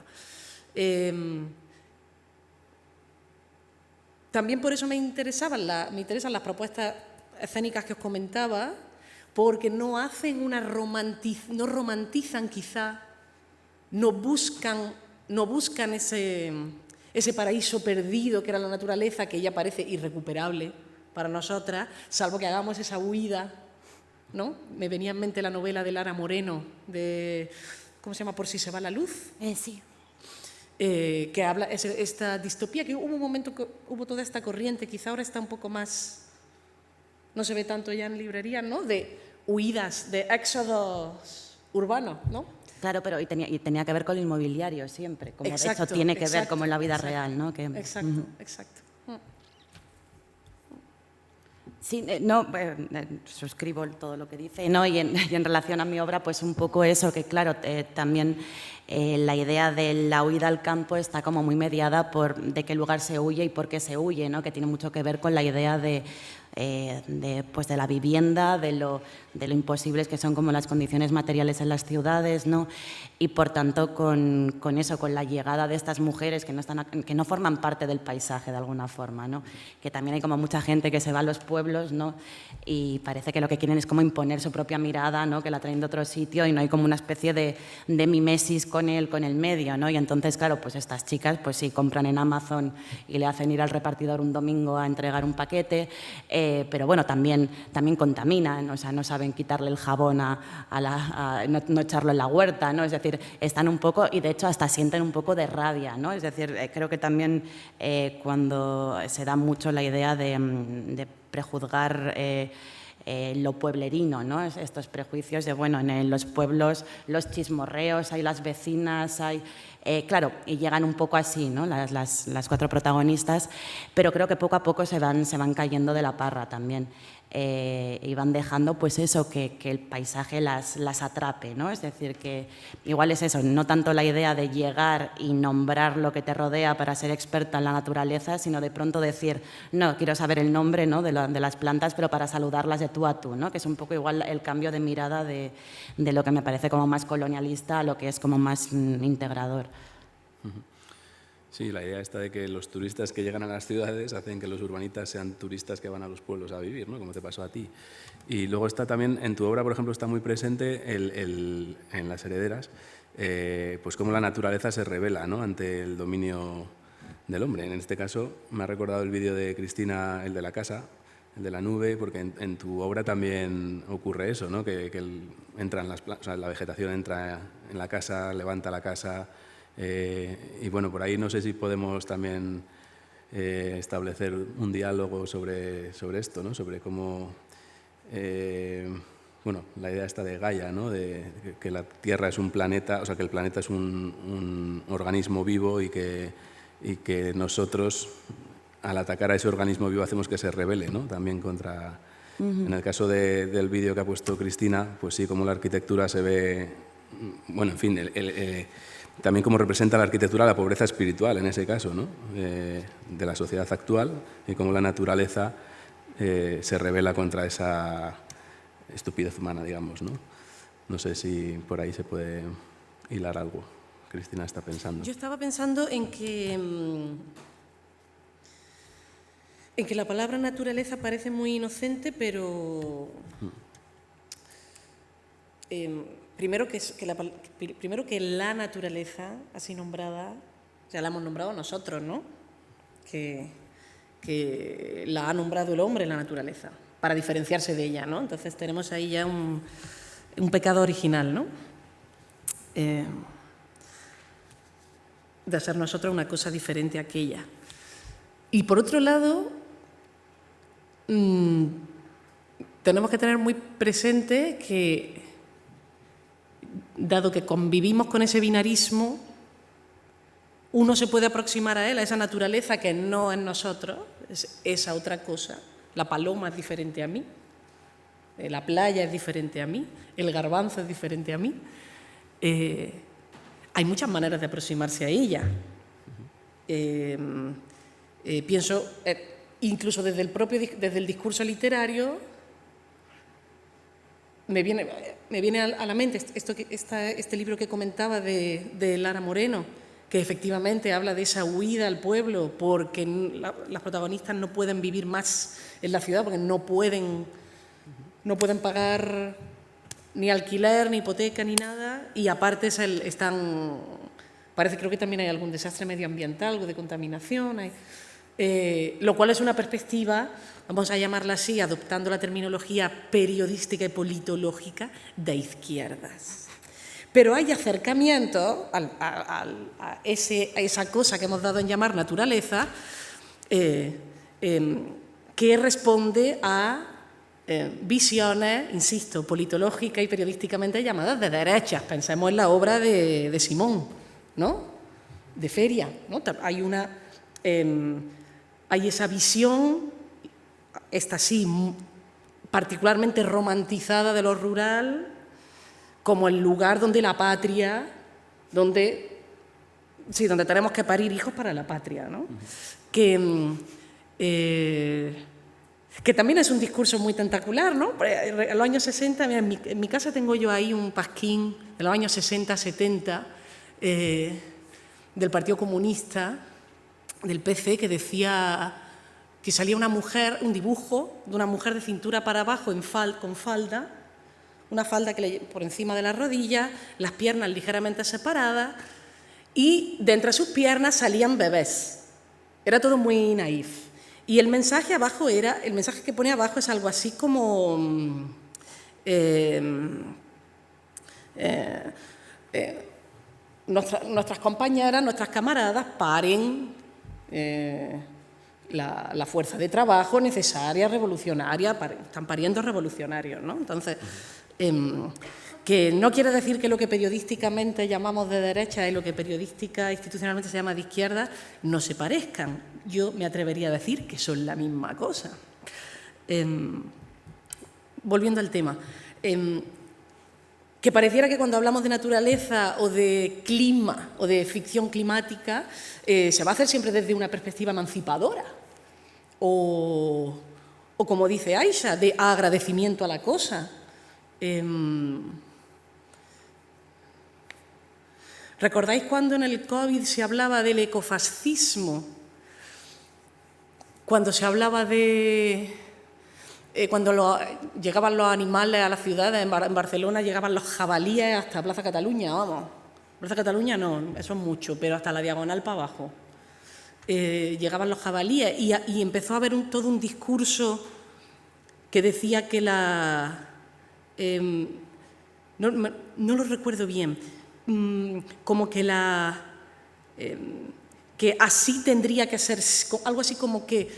B: También por eso me interesan las propuestas escénicas que os comentaba, porque no romantizan quizá, no buscan ese paraíso perdido que era la naturaleza, que ya parece irrecuperable para nosotras, salvo que hagamos esa huida, ¿no? Me venía en mente la novela de Lara Moreno, ¿cómo se llama? Por si se va la luz.
H: Sí.
B: Que habla esta distopía, que hubo un momento que hubo toda esta corriente, quizá ahora está un poco más... No se ve tanto ya en librerías, ¿no? De huidas, de éxodos urbanos, ¿no?
H: Claro, pero y tenía que ver con el inmobiliario siempre, como
B: exacto,
H: de hecho tiene que ver
B: exacto,
H: como en la vida
B: exacto,
H: real, ¿no?
B: Exacto.
H: Sí, no, suscribo todo lo que dice, ¿no? Y en relación a mi obra, pues un poco eso, que claro, también la idea de la huida al campo está como muy mediada por de qué lugar se huye y por qué se huye, ¿no? Que tiene mucho que ver con la idea de la vivienda, de lo imposibles que son como las condiciones materiales en las ciudades, ¿no? Y por tanto con eso, con la llegada de estas mujeres que no forman parte del paisaje de alguna forma, ¿no? Que también hay como mucha gente que se va a los pueblos, ¿no? Y parece que lo que quieren es como imponer su propia mirada, ¿no? Que la traen de otro sitio y no hay como una especie de mimesis con el medio, ¿no? Y entonces, claro, pues estas chicas pues sí compran en Amazon y le hacen ir al repartidor un domingo a entregar un paquete, pero bueno, también contaminan, o sea, no saben quitarle el jabón no echarlo en la huerta, ¿no? Es decir, están un poco, y de hecho hasta sienten un poco de rabia, ¿no? Es decir, creo que también cuando se da mucho la idea de prejuzgar lo pueblerino, ¿no? Estos prejuicios de, bueno, en los pueblos los chismorreos, hay las vecinas, hay... claro, y llegan un poco así, ¿no? Las cuatro protagonistas, pero creo que poco a poco se van cayendo de la parra también. Y van dejando pues eso, que el paisaje las atrape, ¿no? Es decir, que igual es eso, no tanto la idea de llegar y nombrar lo que te rodea para ser experta en la naturaleza, sino de pronto decir, no, quiero saber el nombre, ¿no? de las plantas, pero para saludarlas de tú a tú, ¿no? Que es un poco igual el cambio de mirada de lo que me parece como más colonialista a lo que es como más integrador.
A: Sí, la idea está de que los turistas que llegan a las ciudades hacen que los urbanitas sean turistas que van a los pueblos a vivir, ¿no? Como te pasó a ti. Y luego está también, en tu obra, por ejemplo, está muy presente en Las herederas, pues cómo la naturaleza se revela, ¿no? Ante el dominio del hombre. En este caso, me ha recordado el vídeo de Cristina, el de la casa, el de la nube, porque en tu obra también ocurre eso, ¿no? Que entran o sea, la vegetación entra en la casa, levanta la casa. Y bueno, por ahí no sé si podemos también establecer un diálogo sobre esto, ¿no? Sobre cómo, bueno, la idea esta de Gaia, ¿no? De que la Tierra es un planeta, o sea, que el planeta es un organismo vivo y que nosotros, al atacar a ese organismo vivo, hacemos que se rebele, ¿no? También contra... En el caso del vídeo que ha puesto Cristina, pues sí, como la arquitectura se ve... Bueno, en fin, también cómo representa la arquitectura la pobreza espiritual, en ese caso, ¿no? De la sociedad actual, y cómo la naturaleza se rebela contra esa estupidez humana, digamos, ¿no? No sé si por ahí se puede hilar algo. Cristina está pensando.
B: Yo estaba pensando en que la palabra naturaleza parece muy inocente, pero primero que la naturaleza, así nombrada, o sea, la hemos nombrado nosotros, ¿no? Que la ha nombrado el hombre, la naturaleza, para diferenciarse de ella, ¿no? Entonces tenemos ahí ya un pecado original, ¿no? De hacer nosotros una cosa diferente a aquella. Y por otro lado, tenemos que tener muy presente que, dado que convivimos con ese binarismo, uno se puede aproximar a él, a esa naturaleza que no es nosotros, es esa otra cosa. La paloma es diferente a mí, la playa es diferente a mí, el garbanzo es diferente a mí. Hay muchas maneras de aproximarse a ella. Pienso, incluso desde el discurso literario, me viene a la mente este libro que comentaba de Lara Moreno, que efectivamente habla de esa huida al pueblo porque las protagonistas no pueden vivir más en la ciudad, porque no pueden pagar ni alquiler, ni hipoteca, ni nada, y aparte creo que también hay algún desastre medioambiental, algo de contaminación, lo cual es una perspectiva, vamos a llamarla así, adoptando la terminología periodística y politológica, de izquierdas. Pero hay acercamiento a esa cosa que hemos dado en llamar naturaleza, que responde a visiones, insisto, politológicas y periodísticamente llamadas de derechas. Pensemos en la obra de Simón, ¿no? De Feria, ¿no? Hay esa visión, esta sí, particularmente romantizada de lo rural, como el lugar donde la patria, donde tenemos que parir hijos para la patria, ¿no? Que también es un discurso muy tentacular, ¿no? En los años 60, mira, en mi casa tengo yo ahí un pasquín de los años 60, 70, del Partido Comunista, del PC, que decía que salía una mujer, un dibujo de una mujer de cintura para abajo con falda, una falda por encima de la rodilla, las piernas ligeramente separadas, y de entre sus piernas salían bebés. Era todo muy naif. Y el mensaje que pone abajo es algo así como nuestras compañeras, nuestras camaradas paren la fuerza de trabajo necesaria, revolucionaria, están pariendo revolucionarios, ¿no? Entonces, que no quiere decir que lo que periodísticamente llamamos de derecha y lo que periodística institucionalmente se llama de izquierda no se parezcan. Yo me atrevería a decir que son la misma cosa. Volviendo al tema, que pareciera que cuando hablamos de naturaleza o de clima o de ficción climática se va a hacer siempre desde una perspectiva emancipadora o como dice Aisha, de agradecimiento a la cosa. ¿Recordáis cuando en el COVID se hablaba del ecofascismo? Cuando se hablaba de... cuando llegaban los animales a las ciudades, en Barcelona llegaban los jabalíes hasta Plaza Cataluña, vamos. Plaza Cataluña no, eso es mucho, pero hasta la Diagonal para abajo. Llegaban los jabalíes y empezó a haber todo un discurso que decía que no lo recuerdo bien, como que que así tendría que ser, algo así como que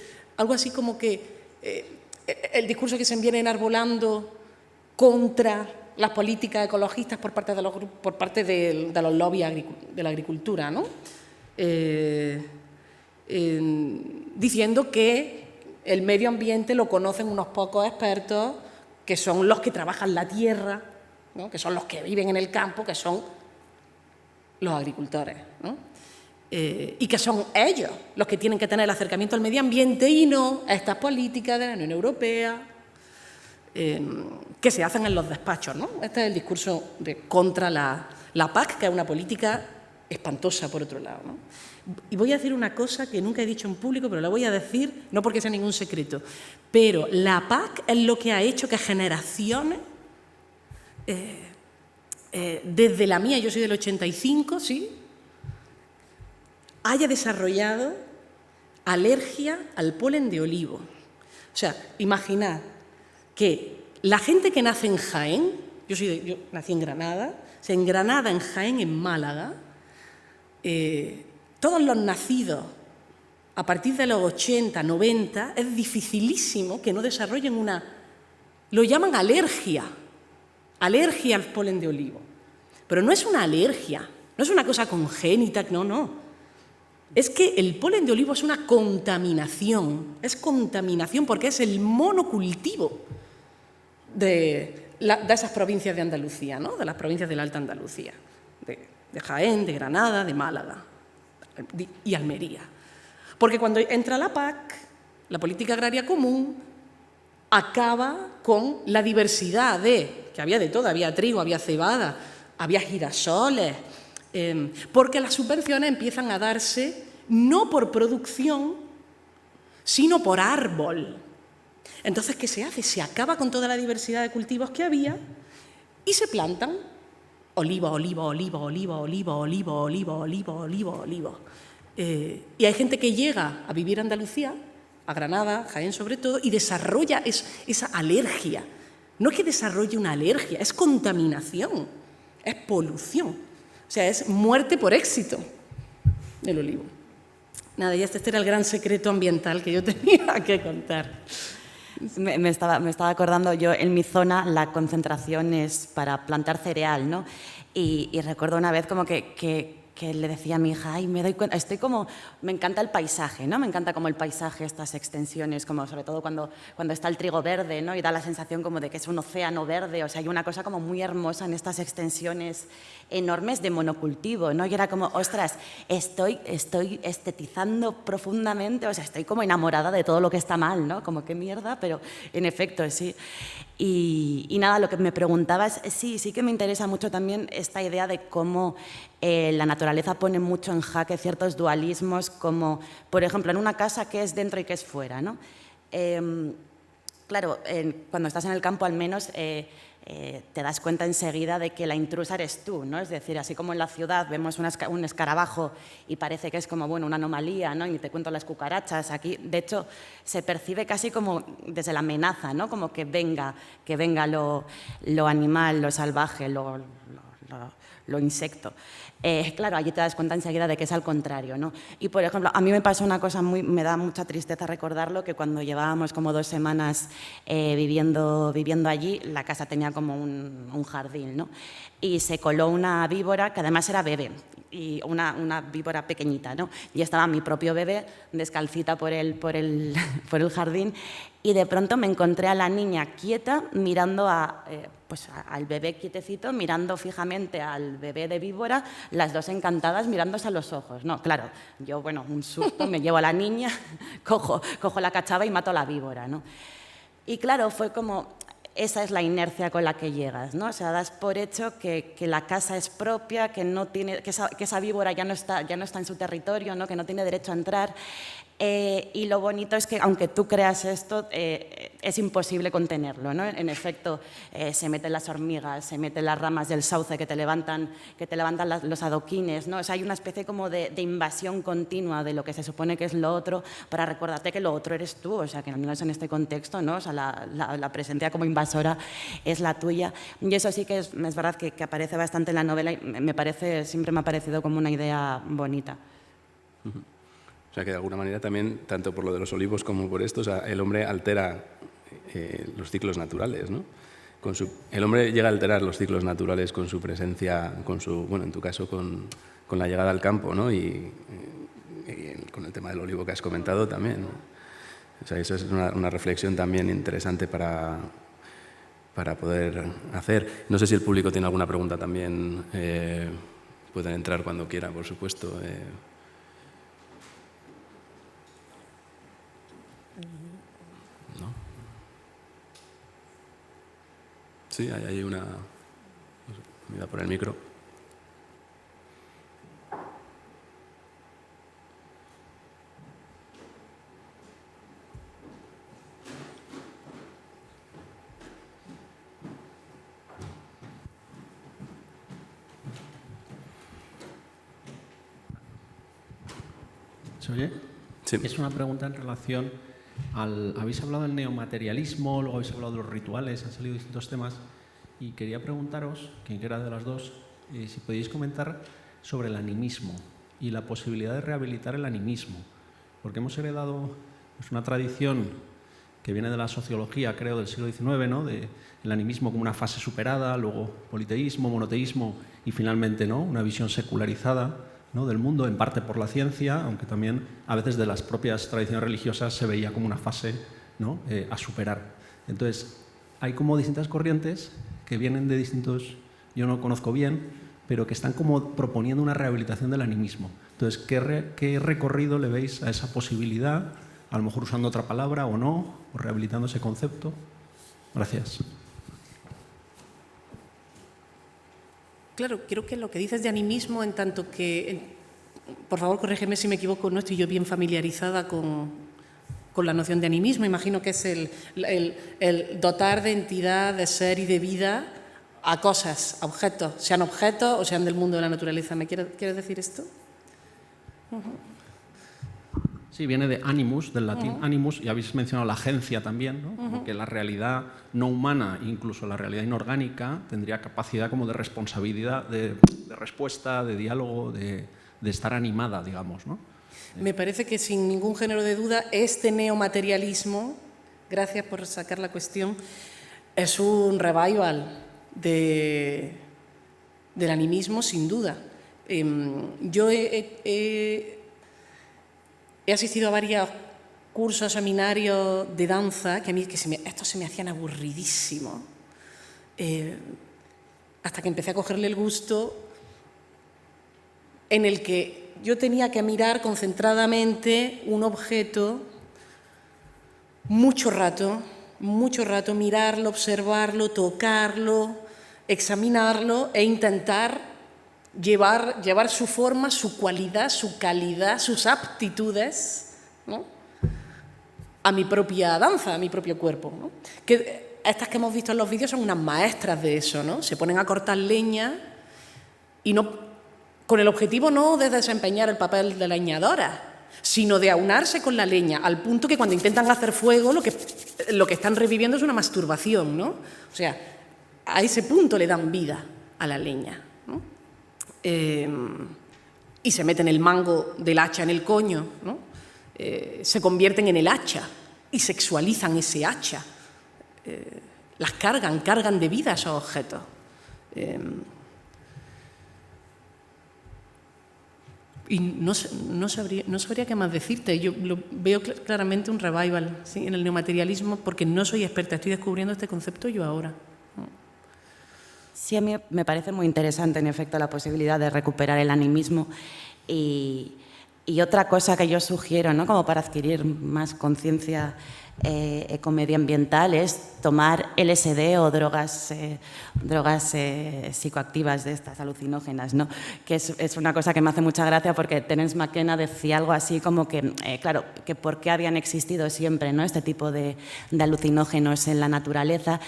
B: el discurso que se viene enarbolando contra las políticas ecologistas por parte de los lobbies de la agricultura, ¿no? Diciendo que el medio ambiente lo conocen unos pocos expertos, que son los que trabajan la tierra, ¿no? Que son los que viven en el campo, que son los agricultores, ¿no? Y que son ellos los que tienen que tener el acercamiento al medio ambiente y no a estas políticas de la Unión Europea que se hacen en los despachos, ¿no? Este es el discurso contra la PAC, que es una política espantosa, por otro lado, ¿no? Y voy a decir una cosa que nunca he dicho en público, pero la voy a decir, no porque sea ningún secreto, pero la PAC es lo que ha hecho que generaciones, desde la mía, yo soy del 85, ¿sí?, haya desarrollado alergia al polen de olivo. O sea, imaginad que la gente que nace en Jaén, yo nací en Granada, o sea, en Granada, en Jaén, en Málaga, todos los nacidos a partir de los 80, 90, es dificilísimo que no desarrollen lo llaman alergia al polen de olivo. Pero no es una alergia, no es una cosa congénita, no. Es que el polen de olivo es una contaminación, porque es el monocultivo de esas provincias de Andalucía, ¿no? De las provincias de la Alta Andalucía, de Jaén, de Granada, de Málaga y Almería. Porque cuando entra la PAC, la Política Agraria Común, acaba con la diversidad que había de todo, había trigo, había cebada, había girasoles, porque las subvenciones empiezan a darse no por producción, sino por árbol. Entonces, ¿qué se hace? Se acaba con toda la diversidad de cultivos que había y se plantan oliva. Y hay gente que llega a vivir a Andalucía, a Granada, Jaén sobre todo, y desarrolla esa alergia. No es que desarrolle una alergia, es contaminación, es polución. O sea, es muerte por éxito del olivo. Nada, y este era el gran secreto ambiental que yo tenía que contar.
H: Me estaba acordando, yo en mi zona la concentración es para plantar cereal, ¿no? Y recuerdo una vez como que le decía a mi hija, ay, me doy cuenta, me encanta el paisaje, ¿no? Me encanta como el paisaje, estas extensiones, como sobre todo cuando está el trigo verde, ¿no? Y da la sensación como de que es un océano verde, o sea, hay una cosa como muy hermosa en estas extensiones enormes de monocultivo, ¿no? Y era como, ostras, estoy estetizando profundamente, o sea, estoy como enamorada de todo lo que está mal, ¿no? Como qué mierda, pero en efecto, sí. Y nada, lo que me preguntabas, sí que me interesa mucho también esta idea de cómo la naturaleza pone mucho en jaque ciertos dualismos, como, por ejemplo, en una casa qué es dentro y qué es fuera, ¿no? Claro, cuando estás en el campo al menos te das cuenta enseguida de que la intrusa eres tú, ¿no? Es decir, así como en la ciudad vemos un escarabajo y parece que es como, bueno, una anomalía, ¿no? Y ni te cuento las cucarachas, aquí, de hecho, se percibe casi como desde la amenaza, ¿no? Como que venga lo animal, lo salvaje, lo insecto. Claro, allí te das cuenta enseguida de que es al contrario, ¿no? Y, por ejemplo, a mí me pasó una cosa me da mucha tristeza recordarlo, que cuando llevábamos como 2 semanas viviendo allí, la casa tenía como un jardín, ¿no? Y se coló una víbora, que además era bebé, y una víbora pequeñita, ¿no? Y estaba mi propio bebé descalcita por el jardín, y de pronto me encontré a la niña quieta mirando al bebé quietecito, mirando fijamente al bebé de víbora, las dos encantadas mirándose a los ojos. No, claro, yo, bueno, un susto, me llevo a la niña, cojo la cachava y mato a la víbora, ¿no? Y claro, fue como, esa es la inercia con la que llegas, ¿no? O sea, das por hecho que la casa es propia, que esa víbora ya no está en su territorio, ¿no? Que no tiene derecho a entrar. Y lo bonito es que, aunque tú creas esto, es imposible contenerlo, ¿no? En efecto, se meten las hormigas, se meten las ramas del sauce que te levantan los adoquines, ¿no? O sea, hay una especie como de invasión continua de lo que se supone que es lo otro, para recordarte que lo otro eres tú, o sea, que al menos en este contexto, ¿no? O sea, la presencia como invasora es la tuya. Y eso sí que es verdad que aparece bastante en la novela y siempre me ha parecido como una idea bonita.
A: O sea que de alguna manera también, tanto por lo de los olivos como por esto, o sea, el hombre altera los ciclos naturales, ¿no? El hombre llega a alterar los ciclos naturales con su presencia, bueno, en tu caso con la llegada al campo, ¿no? Y con el tema del olivo que has comentado también, ¿no? O sea, eso es una reflexión también interesante para poder hacer. No sé si el público tiene alguna pregunta también, pueden entrar cuando quieran, por supuesto. ¿No? Sí, hay una... Mira por el micro.
I: ¿Se oye?
A: Sí.
I: Es una pregunta en relación habéis hablado del neomaterialismo, luego habéis hablado de los rituales, han salido distintos temas, y quería preguntaros, quien quiera de las dos, si podéis comentar sobre el animismo y la posibilidad de rehabilitar el animismo, porque hemos heredado una tradición que viene de la sociología, creo, del siglo XIX, ¿no? El animismo como una fase superada, luego politeísmo, monoteísmo y finalmente, ¿no?, una visión secularizada, ¿no?, del mundo, en parte por la ciencia, aunque también a veces de las propias tradiciones religiosas se veía como una fase, ¿no?, a superar. Entonces, hay como distintas corrientes que vienen de distintos, yo no conozco bien, pero que están como proponiendo una rehabilitación del animismo. Entonces, ¿qué recorrido le veis a esa posibilidad? A lo mejor usando otra palabra o no, o rehabilitando ese concepto. Gracias.
B: Claro, creo que lo que dices de animismo, en tanto que, por favor, corrígeme si me equivoco, no estoy yo bien familiarizada con la noción de animismo. Imagino que es el dotar de entidad, de ser y de vida a cosas, a objetos o sean del mundo de la naturaleza. ¿Me quieres decir esto?
I: Sí, viene de animus, del latín animus, y habéis mencionado la agencia también, ¿no? Que la realidad no humana, incluso la realidad inorgánica, tendría capacidad como de responsabilidad, de respuesta, de diálogo, de estar animada, digamos, ¿no?
B: Me parece que sin ningún género de duda este neomaterialismo, gracias por sacar la cuestión, es un revival del animismo, sin duda. Yo he asistido a varios cursos, seminarios de danza, que a mí estos se me hacían aburridísimos, hasta que empecé a cogerle el gusto, en el que yo tenía que mirar concentradamente un objeto mucho rato, mirarlo, observarlo, tocarlo, examinarlo e intentar llevar su forma, su cualidad, su calidad, sus aptitudes, ¿no?, a mi propia danza, a mi propio cuerpo, ¿no? Que estas que hemos visto en los vídeos son unas maestras de eso, ¿no? Se ponen a cortar leña y no, con el objetivo no de desempeñar el papel de leñadora, sino de aunarse con la leña, al punto que cuando intentan hacer fuego lo que están reviviendo es una masturbación, ¿no? O sea, a ese punto le dan vida a la leña, ¿no? Y se meten el mango del hacha en el coño, ¿no? Se convierten en el hacha y sexualizan ese hacha. Las cargan de vida a esos objetos. Y no sabría qué más decirte. Yo veo claramente un revival, ¿sí?, en el neomaterialismo, porque no soy experta, estoy descubriendo este concepto yo ahora.
H: Sí, a mí me parece muy interesante, en efecto, la posibilidad de recuperar el animismo. Y otra cosa que yo sugiero, ¿no?, como para adquirir más conciencia ecomedioambiental, es tomar LSD o drogas psicoactivas de estas, alucinógenas, ¿no? Que es una cosa que me hace mucha gracia, porque Terence McKenna decía algo así como que, claro, que por qué habían existido siempre, ¿no?, este tipo de alucinógenos en la naturaleza.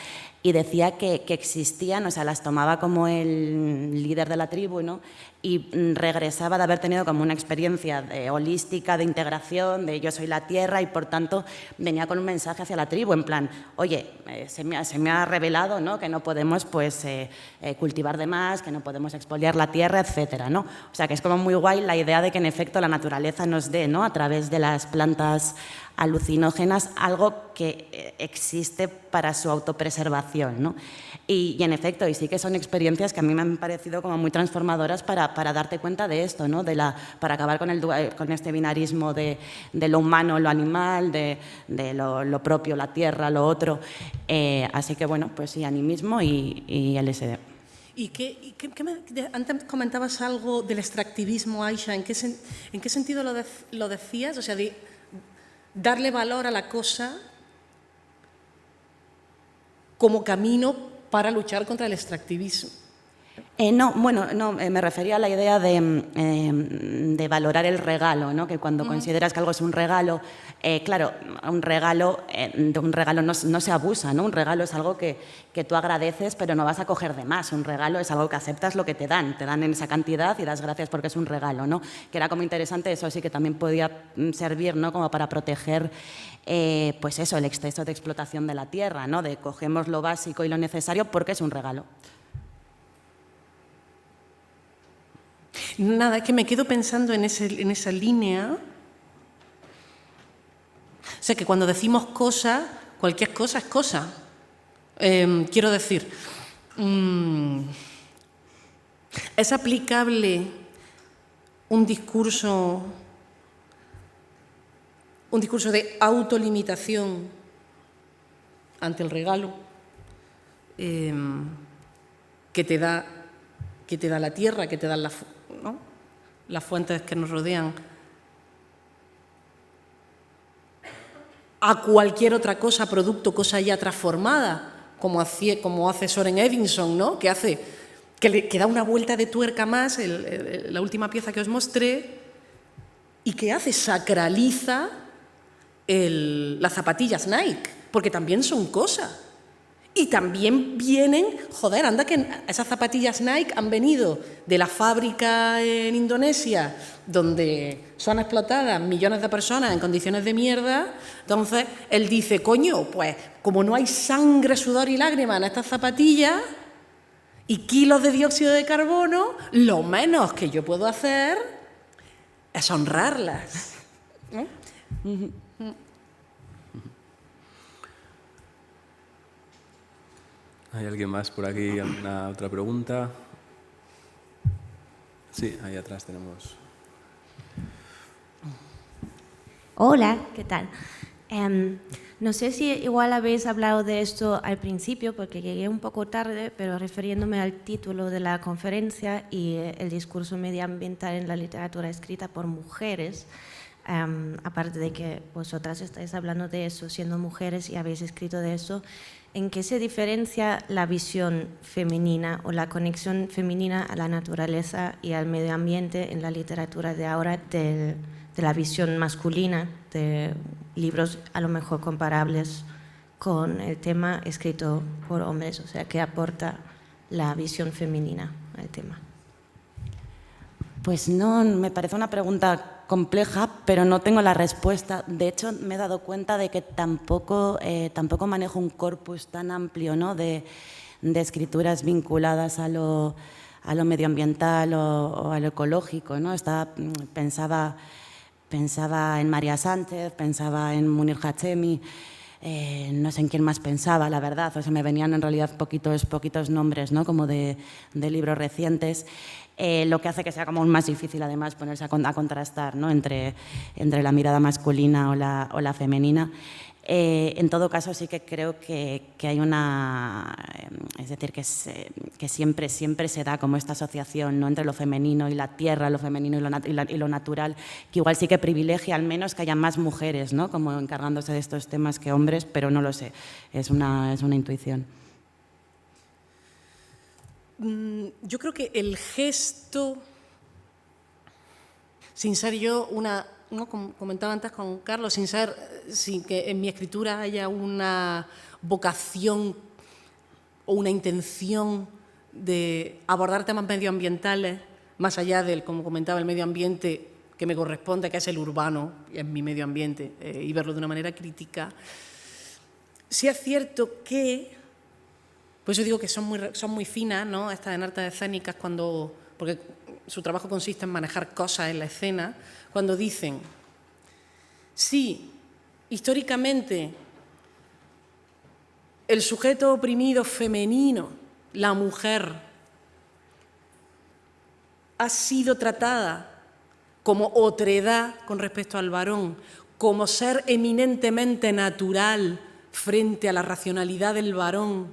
H: y decía que existían, o sea, las tomaba como el líder de la tribu, ¿no? Y regresaba de haber tenido como una experiencia holística, de integración, de yo soy la tierra, y por tanto venía con un mensaje hacia la tribu, en plan, oye, se me ha revelado, ¿no?, que no podemos pues, cultivar de más, que no podemos expoliar la tierra, etcétera, ¿no? O sea, que es como muy guay la idea de que en efecto la naturaleza nos dé, ¿no?, a través de las plantas alucinógenas, algo que existe para su autopreservación, ¿no? Y en efecto, y sí que son experiencias que a mí me han parecido como muy transformadoras para darte cuenta de esto, ¿no? Para acabar con este binarismo de lo humano, lo animal, de lo propio, la tierra, lo otro. Así que bueno, pues sí, animismo y LSD.
B: Antes comentabas algo del extractivismo, Aisha. ¿En qué sentido lo decías? O sea, de darle valor a la cosa como camino para luchar contra el extractivismo.
H: No, me refería a la idea de valorar el regalo, ¿no? Que cuando consideras que algo es un regalo, claro, de un regalo no se abusa, ¿no? Un regalo es algo que tú agradeces, pero no vas a coger de más. Un regalo es algo que aceptas lo que te dan en esa cantidad y das gracias porque es un regalo, ¿no? Que era como interesante, eso sí que también podía servir, ¿no?, como para proteger pues eso, el exceso de explotación de la tierra, ¿no? De cogemos lo básico y lo necesario porque es un regalo.
B: Nada, es que me quedo pensando en esa línea. O sea, que cuando decimos cosa, cualquier cosa es cosa. Quiero decir, ¿es aplicable un discurso de autolimitación ante el regalo que te da la tierra, que te dan las fuentes que nos rodean, a cualquier otra cosa, producto, cosa ya transformada, como hace Soren Edinson, ¿no? Que da una vuelta de tuerca más, la última pieza que os mostré, y que sacraliza las zapatillas Nike, porque también son cosas. Y también vienen, anda que esas zapatillas Nike han venido de la fábrica en Indonesia, donde son explotadas millones de personas en condiciones de mierda. Entonces, él dice, coño, pues como no hay sangre, sudor y lágrimas en estas zapatillas y kilos de dióxido de carbono, lo menos que yo puedo hacer es honrarlas.
A: ¿Hay alguien más por aquí? ¿Alguna otra pregunta? Sí, ahí atrás tenemos.
J: Hola, ¿qué tal? No sé si igual habéis hablado de esto al principio, porque llegué un poco tarde, pero refiriéndome al título de la conferencia y el discurso medioambiental en la literatura escrita por mujeres, aparte de que vosotras estáis hablando de eso siendo mujeres y habéis escrito de eso, ¿en qué se diferencia la visión femenina o la conexión femenina a la naturaleza y al medio ambiente en la literatura de ahora de la visión masculina, de libros a lo mejor comparables con el tema escrito por hombres? O sea, ¿qué aporta la visión femenina al tema?
H: Pues no, me parece una pregunta compleja, pero no tengo la respuesta. De hecho, me he dado cuenta de que tampoco manejo un corpus tan amplio, ¿no?, de escrituras vinculadas a lo medioambiental o a lo ecológico, ¿no? Pensaba en María Sánchez, pensaba en Munir Hachemi, no sé en quién más pensaba, la verdad. O sea, me venían en realidad poquitos nombres, ¿no?, como de libros recientes. Lo que hace que sea como más difícil además ponerse a contrastar, ¿no?, entre la mirada masculina o la femenina. En todo caso, sí que creo que hay es decir, que siempre se da como esta asociación, ¿no?, entre lo femenino y la tierra, lo femenino y lo natural, que igual sí que privilegia al menos que haya más mujeres, ¿no?, como encargándose de estos temas que hombres, pero no lo sé, es una intuición.
B: Yo creo que el gesto, sin ser yo como comentaba antes con Carlos, sin que en mi escritura haya una vocación o una intención de abordar temas medioambientales, más allá del, como comentaba, el medio ambiente que me corresponde, que es el urbano, y es mi medio ambiente, y verlo de una manera crítica. Sí es cierto que, por eso digo que son muy finas, ¿no?, estas en artes escénicas, porque su trabajo consiste en manejar cosas en la escena, cuando dicen, sí, históricamente el sujeto oprimido femenino, la mujer, ha sido tratada como otredad con respecto al varón, como ser eminentemente natural frente a la racionalidad del varón,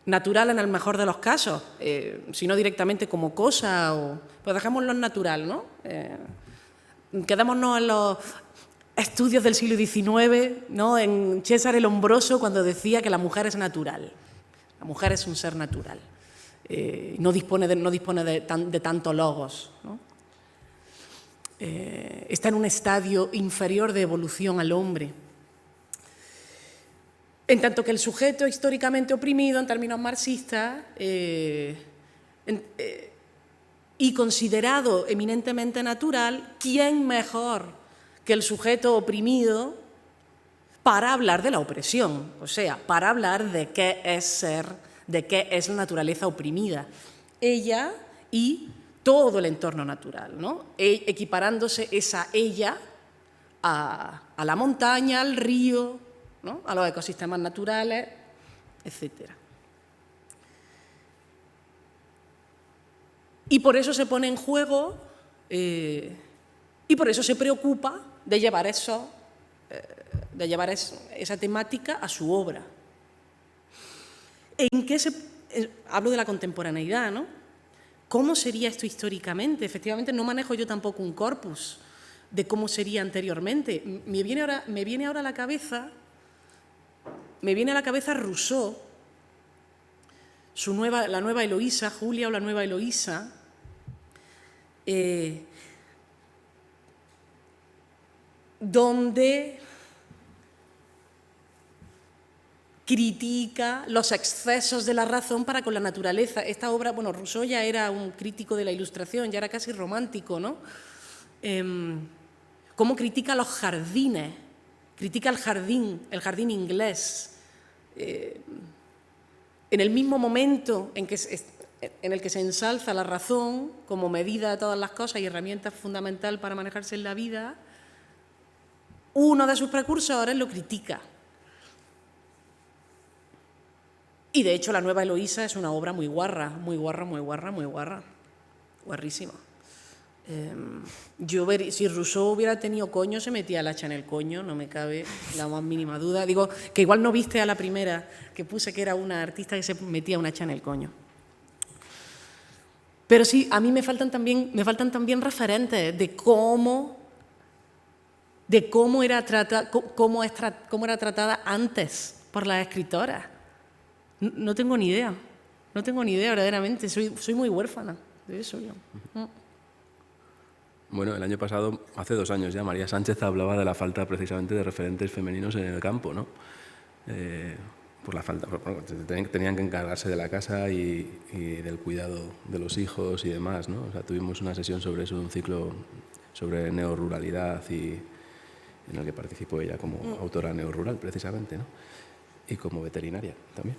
B: natural en el mejor de los casos, sino directamente como cosa, pues dejémoslo en natural, ¿no? Quedémonos en los estudios del siglo XIX, ¿no?, en César el Hombroso, cuando decía que la mujer es natural, la mujer es un ser natural. No dispone de tanto logos, ¿no? Está en un estadio inferior de evolución al hombre. En tanto que el sujeto históricamente oprimido, en términos marxistas, y considerado eminentemente natural, ¿quién mejor que el sujeto oprimido para hablar de la opresión? O sea, para hablar de qué es ser, de qué es la naturaleza oprimida. Ella y todo el entorno natural, ¿no? Equiparándose esa ella a la montaña, al río, ¿no?, a los ecosistemas naturales, etc. Y por eso se pone en juego y por eso se preocupa de llevar esa temática a su obra. ¿En qué hablo de la contemporaneidad, ¿no? ¿Cómo sería esto históricamente? Efectivamente, no manejo yo tampoco un corpus de cómo sería anteriormente. Me viene ahora a la cabeza Rousseau, la nueva Eloísa, Julia o la nueva Eloísa, donde critica los excesos de la razón para con la naturaleza. Esta obra, bueno, Rousseau ya era un crítico de la Ilustración, ya era casi romántico, ¿no? Cómo critica los jardines, critica el jardín inglés. En el mismo momento en el que se ensalza la razón como medida de todas las cosas y herramienta fundamental para manejarse en la vida, uno de sus precursores lo critica. Y de hecho la nueva Eloísa es una obra muy guarra, guarrísima. Si Rousseau hubiera tenido coño, se metía el hacha en el coño, no me cabe la más mínima duda. Digo, que igual no viste a la primera, que puse que era una artista que se metía un hacha en el coño. Pero sí, a mí me faltan también referentes de cómo era tratada antes por las escritoras. No tengo ni idea verdaderamente, soy muy huérfana de eso yo.
A: Bueno, el año pasado, hace 2 años ya, María Sánchez hablaba de la falta precisamente de referentes femeninos en el campo, ¿no? Por la falta, tenían que encargarse de la casa y del cuidado de los hijos y demás, ¿no? O sea, tuvimos una sesión sobre eso, un ciclo sobre neoruralidad y en el que participó ella como autora neorural, precisamente, ¿no? Y como veterinaria también.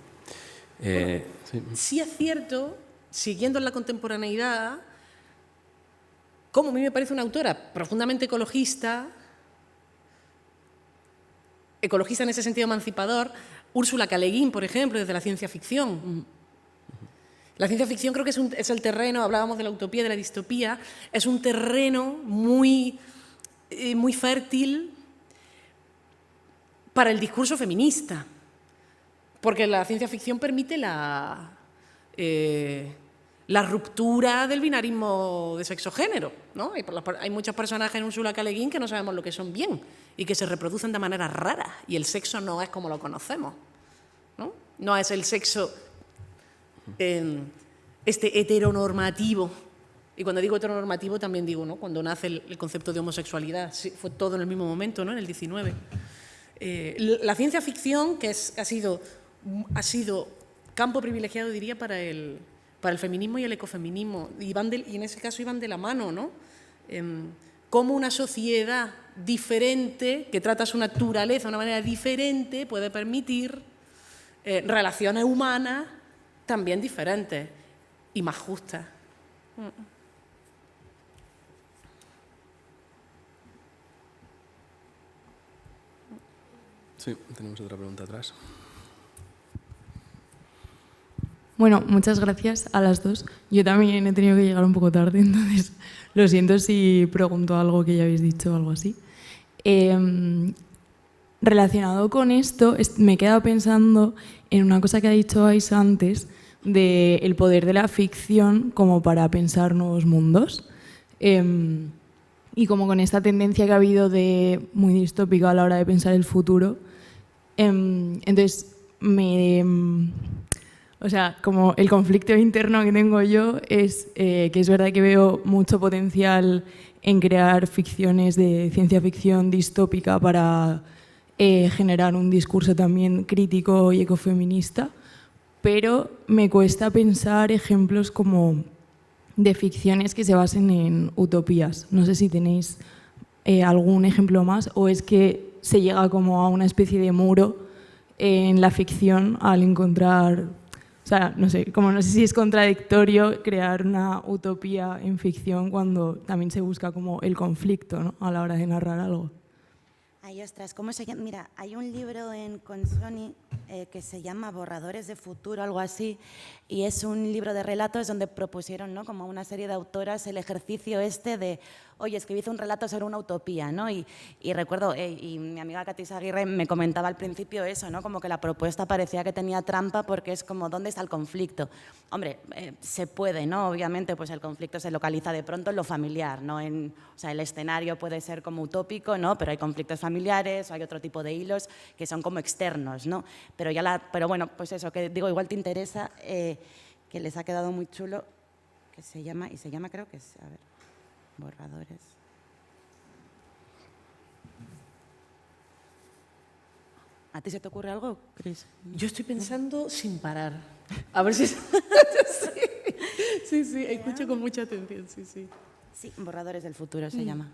B: Sí es cierto, siguiendo en la contemporaneidad, como a mí me parece una autora profundamente ecologista en ese sentido emancipador, Úrsula K. Le Guin, por ejemplo, desde la ciencia ficción. La ciencia ficción creo que es el terreno, hablábamos de la utopía, de la distopía, es un terreno muy fértil para el discurso feminista, porque la ciencia ficción permite la ruptura del binarismo de sexo-género, ¿no? Hay muchos personajes en Úrsula K. Le Guin que no sabemos lo que son bien y que se reproducen de manera rara, y el sexo no es como lo conocemos, ¿no? No es el sexo heteronormativo. Y cuando digo heteronormativo también digo, ¿no?, cuando nace el concepto de homosexualidad, sí, fue todo en el mismo momento, ¿no?, en el 19. La ciencia ficción, que ha sido campo privilegiado, diría, para el feminismo y el ecofeminismo, y en ese caso iban de la mano, ¿no? Cómo una sociedad diferente, que trata su naturaleza de una manera diferente, puede permitir relaciones humanas también diferentes y más justas.
A: Sí, tenemos otra pregunta atrás.
K: Bueno, muchas gracias a las dos. Yo también he tenido que llegar un poco tarde, entonces lo siento si pregunto algo que ya habéis dicho o algo así. Relacionado con esto, me he quedado pensando en una cosa que ha dicho Ais antes, del poder de la ficción como para pensar nuevos mundos. Y como con esta tendencia que ha habido de muy distópica a la hora de pensar el futuro. Entonces, o sea, como el conflicto interno que tengo yo es que es verdad que veo mucho potencial en crear ficciones de ciencia ficción distópica para generar un discurso también crítico y ecofeminista, pero me cuesta pensar ejemplos como de ficciones que se basen en utopías. No sé si tenéis algún ejemplo más o es que se llega como a una especie de muro en la ficción al encontrar... O sea, no sé si es contradictorio crear una utopía en ficción cuando también se busca como el conflicto, ¿no?, a la hora de narrar algo.
H: Ay, ostras, ¿cómo se llama? Mira, hay un libro con Sony que se llama Borradores de Futuro, algo así, y es un libro de relatos donde propusieron, ¿no?, como una serie de autoras el ejercicio de, oye, escribid un relato sobre una utopía, ¿no? Y recuerdo, y mi amiga Katy Aguirre me comentaba al principio eso, ¿no?, como que la propuesta parecía que tenía trampa porque es como, ¿dónde está el conflicto? Hombre, se puede, ¿no? Obviamente, pues el conflicto se localiza de pronto en lo familiar, ¿no? O sea, el escenario puede ser como utópico, ¿no?, pero hay conflictos familiares o hay otro tipo de hilos que son como externos, ¿no? Pero bueno, pues eso, que digo, igual te interesa, que les ha quedado muy chulo, que se llama creo que es, a ver, Borradores. ¿A ti se te ocurre algo, Cris?
B: Yo estoy pensando sin parar. A ver si... Sí, escucho con mucha atención, sí.
H: Sí, Borradores del Futuro se llama.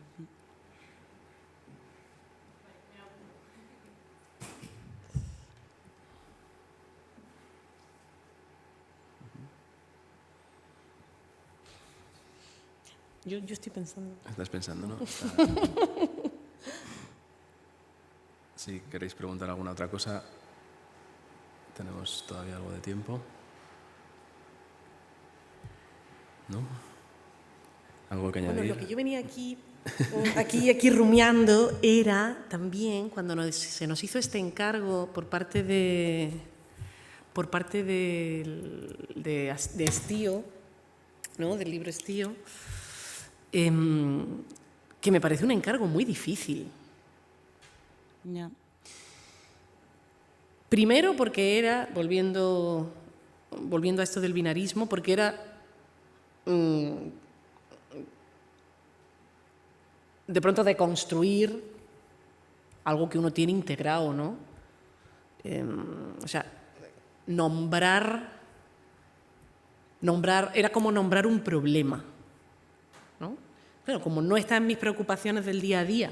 B: Yo estoy pensando.
A: Estás pensando, ¿no? Si queréis preguntar alguna otra cosa, tenemos todavía algo de tiempo. ¿No? ¿Algo que añadir?
B: Bueno, lo que yo venía aquí rumiando era también cuando se nos hizo este encargo por parte de Estío, ¿no?, del libro Estío, que me parece un encargo muy difícil.
H: Yeah.
B: Primero porque era, volviendo a esto del binarismo, porque era de pronto deconstruir algo que uno tiene integrado, ¿no? O sea, nombrar era como nombrar un problema, ¿no? Claro, como no está en mis preocupaciones del día a día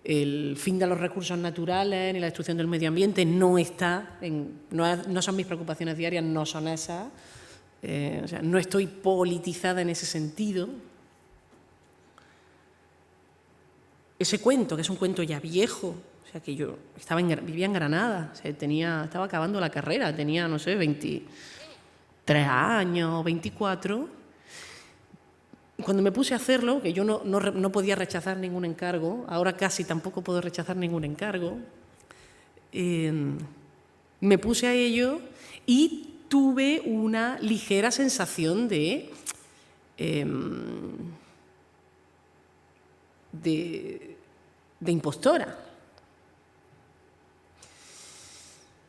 B: el fin de los recursos naturales ni la destrucción del medio ambiente, no son mis preocupaciones diarias, no son esas. O sea, no estoy politizada en ese sentido. Ese cuento, que es un cuento ya viejo, o sea, que yo vivía en Granada, o sea, estaba acabando la carrera, tenía, no sé, 23 años, 24. Cuando me puse a hacerlo, que yo no podía rechazar ningún encargo, ahora casi tampoco puedo rechazar ningún encargo, me puse a ello y tuve una ligera sensación de impostora.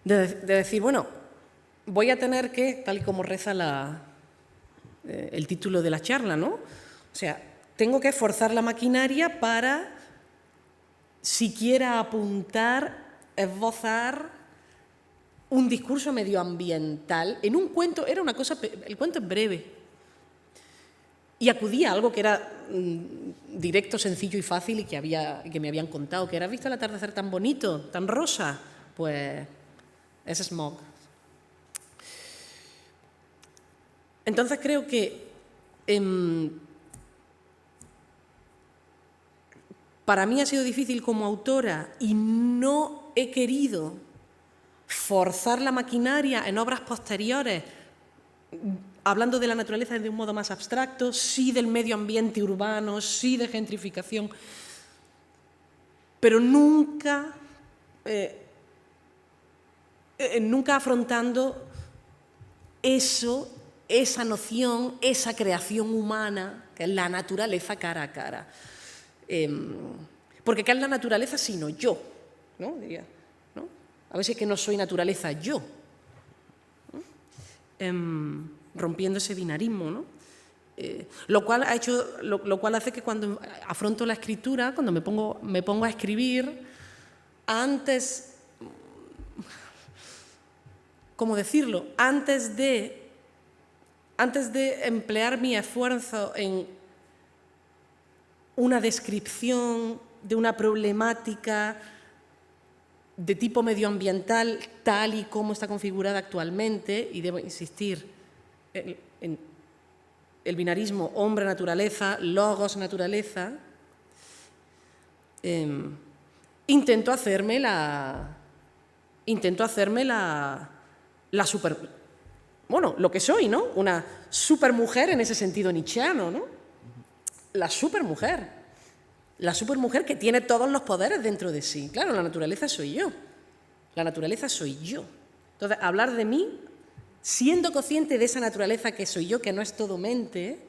B: De decir, bueno, voy a tener que, tal y como reza el título de la charla, ¿no? O sea, tengo que forzar la maquinaria para siquiera apuntar, esbozar un discurso medioambiental en un cuento. Era una cosa, el cuento es breve. Y acudía a algo que era directo, sencillo y fácil y que me habían contado, que era: ¿has visto el atardecer tan bonito, tan rosa? Pues es smog. Entonces creo que para mí ha sido difícil como autora y no he querido forzar la maquinaria en obras posteriores, hablando de la naturaleza de un modo más abstracto, sí del medio ambiente urbano, sí de gentrificación, pero nunca afrontando eso, esa noción, esa creación humana, que es la naturaleza cara a cara. Porque ¿qué es la naturaleza sino yo? ¿No? Diría, ¿no? A veces que no soy naturaleza yo. ¿No? Rompiendo ese binarismo, ¿no? Lo cual hace que cuando afronto la escritura, cuando me pongo a escribir, antes, ¿cómo decirlo? Antes de emplear mi esfuerzo en una descripción de una problemática de tipo medioambiental tal y como está configurada actualmente, y debo insistir en el binarismo hombre-naturaleza, logos-naturaleza, intento hacerme la super... Bueno, lo que soy, ¿no? Una supermujer en ese sentido nietzscheano, ¿no? La supermujer que tiene todos los poderes dentro de sí. Claro, la naturaleza soy yo. La naturaleza soy yo. Entonces, hablar de mí, siendo consciente de esa naturaleza que soy yo, que no es todo mente,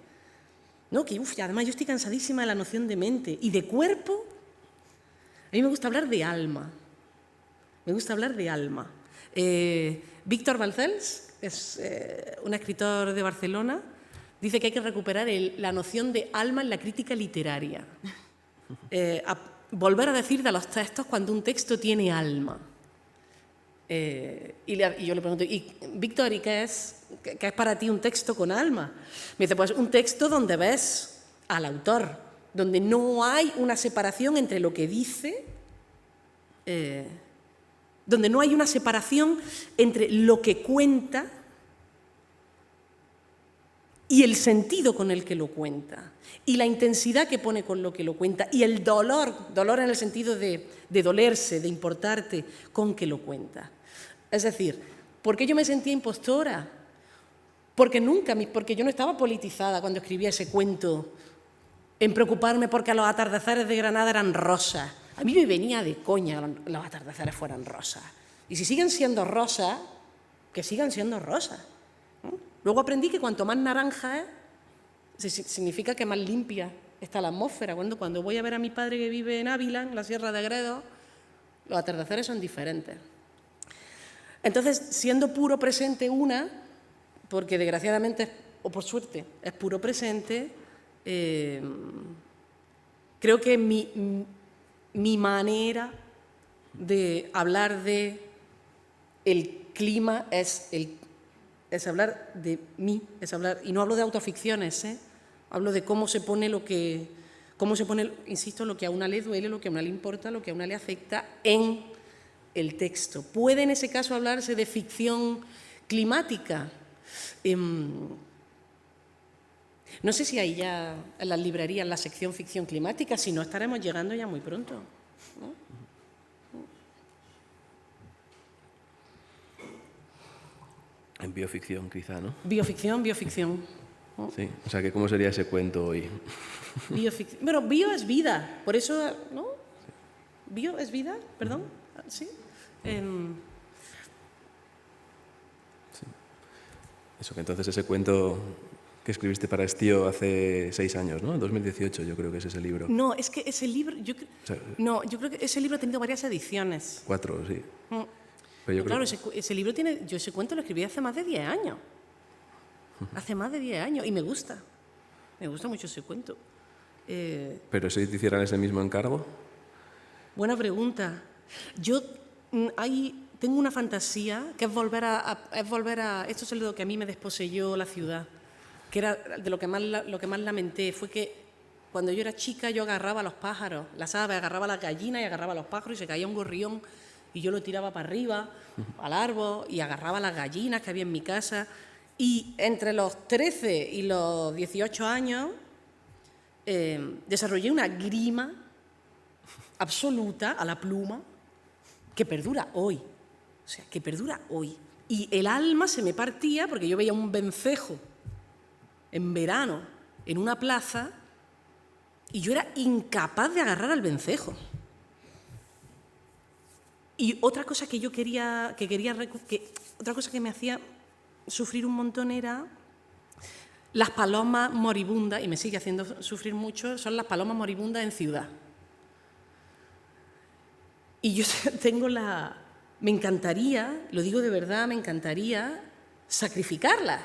B: ¿no? Que, además yo estoy cansadísima de la noción de mente y de cuerpo. A mí me gusta hablar de alma. Me gusta hablar de alma. Víctor Balcells es un escritor de Barcelona. Dice que hay que recuperar la noción de alma en la crítica literaria. Volver a decir de los textos cuando un texto tiene alma. Y yo le pregunto: ¿y Víctor, ¿y qué es para ti un texto con alma? Me dice: pues un texto donde ves al autor, donde no hay una separación entre lo que dice, donde no hay una separación entre lo que cuenta y el sentido con el que lo cuenta, y la intensidad que pone con lo que lo cuenta, y el dolor en el sentido de dolerse, de importarte con que lo cuenta. Es decir, ¿por qué yo me sentía impostora? Porque yo no estaba politizada cuando escribía ese cuento, en preocuparme porque los atardeceres de Granada eran rosas. A mí me venía de coña que los atardeceres fueran rosas. Y si siguen siendo rosas, que sigan siendo rosas. Luego aprendí que cuanto más naranja es, significa que más limpia está la atmósfera. Cuando voy a ver a mi padre que vive en Ávila, en la Sierra de Gredos, los atardeceres son diferentes. Entonces, siendo puro presente porque desgraciadamente, o por suerte, es puro presente, creo que mi manera de hablar de el clima es hablar de mí, y no hablo de autoficciones, hablo de cómo se pone insisto, lo que a una le duele, lo que a una le importa, lo que a una le afecta en el texto. ¿Puede en ese caso hablarse de ficción climática? No sé si hay ya en las librerías la sección ficción climática, si no estaremos llegando ya muy pronto, ¿no?
A: En bioficción, quizá, ¿no?
B: Bioficción.
A: Sí, o sea, ¿cómo sería ese cuento hoy?
B: Bioficción. Bueno, bio es vida, por eso, ¿no? Bio es vida, perdón, ¿sí?
A: Sí. Eso, que entonces ese cuento que escribiste para Estío hace 6 años, ¿no? En 2018 yo creo que es ese libro.
B: No, es que ese libro, yo creo que ese libro ha tenido varias ediciones.
A: 4, sí.
B: Pero claro, ese libro yo ese cuento lo escribí hace más de 10 años. Hace más de 10 años, y me gusta mucho ese cuento.
A: ¿Pero si te hicieran ese mismo encargo?
B: Buena pregunta. Yo tengo una fantasía que es volver a... Esto es lo que a mí me desposeyó la ciudad, que era de lo que más lamenté, fue que cuando yo era chica yo agarraba a los pájaros, las aves, agarraba a las gallinas y agarraba a los pájaros y se caía un gorrión y yo lo tiraba para arriba, al árbol, y agarraba a las gallinas que había en mi casa. Y entre los 13 y los 18 años desarrollé una grima absoluta a la pluma que perdura hoy. O sea, que perdura hoy. Y el alma se me partía porque yo veía un vencejo en verano en una plaza y yo era incapaz de agarrar al vencejo. Y otra cosa que yo otra cosa que me hacía sufrir un montón era las palomas moribundas, y me sigue haciendo sufrir mucho, son las palomas moribundas en ciudad. Y yo me encantaría, lo digo de verdad, me encantaría sacrificarlas,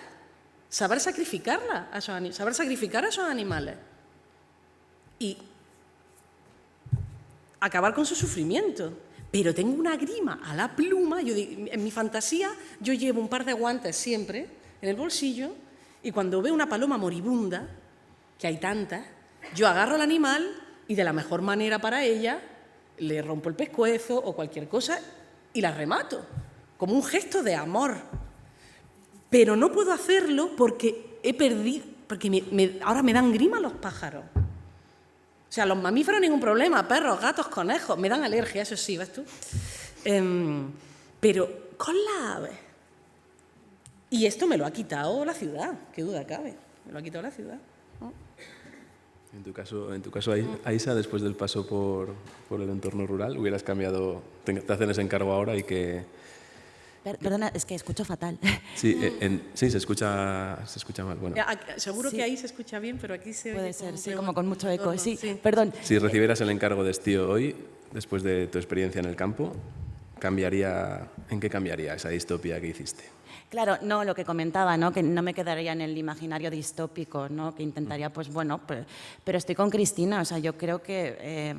B: saber sacrificar a esos animales y acabar con su sufrimiento. Pero tengo una grima a la pluma, en mi fantasía yo llevo un par de guantes siempre en el bolsillo y cuando veo una paloma moribunda, que hay tantas, yo agarro al animal y de la mejor manera para ella le rompo el pescuezo o cualquier cosa y la remato, como un gesto de amor. Pero no puedo hacerlo porque he perdido, porque ahora me dan grima los pájaros. O sea, los mamíferos ningún problema, perros, gatos, conejos, me dan alergia, eso sí, ¿ves tú? Pero con las aves. Y esto me lo ha quitado la ciudad, qué duda cabe, me lo ha quitado la ciudad.
A: En tu caso, Aisa, después del paso por el entorno rural, hubieras cambiado, te hacen ese encargo ahora y que...
H: Perdona, es que escucho fatal.
A: Sí, sí, se escucha mal. Bueno.
B: Seguro
H: Sí.
B: que ahí se escucha bien, pero aquí se
H: Puede
B: oye
H: ser,
B: como
H: sí,
B: que
H: como con mucho eco.
B: todo,
H: Sí,
B: sí.
H: perdón.
A: Si recibieras el encargo de estío hoy, después de tu experiencia en el campo, ¿en qué cambiaría esa distopía que hiciste?
H: Claro, no, lo que comentaba, ¿no? Que no me quedaría en el imaginario distópico, ¿no? Que intentaría, pues bueno, pero estoy con Cristina, o sea, yo creo que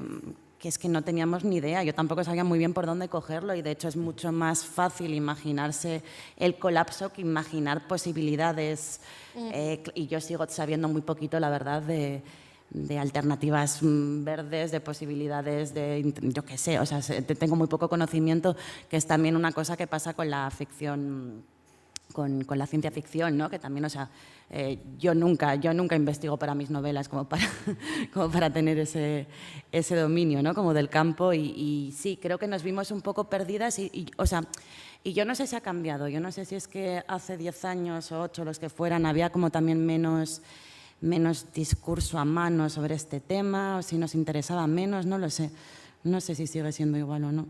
H: es que no teníamos ni idea, yo tampoco sabía muy bien por dónde cogerlo y de hecho es mucho más fácil imaginarse el colapso que imaginar posibilidades y yo sigo sabiendo muy poquito, la verdad, de alternativas verdes, de posibilidades yo qué sé, o sea, tengo muy poco conocimiento, que es también una cosa que pasa con la ficción, con la ciencia ficción, ¿no? Que también, o sea, yo nunca investigo para mis novelas como para tener ese dominio, ¿no? Como del campo y sí, creo que nos vimos un poco perdidas o sea, y yo no sé si ha cambiado, yo no sé si es que hace 10 años o 8, los que fueran, había como también menos discurso a mano sobre este tema o si nos interesaba menos, no lo sé. No sé si sigue siendo igual o no.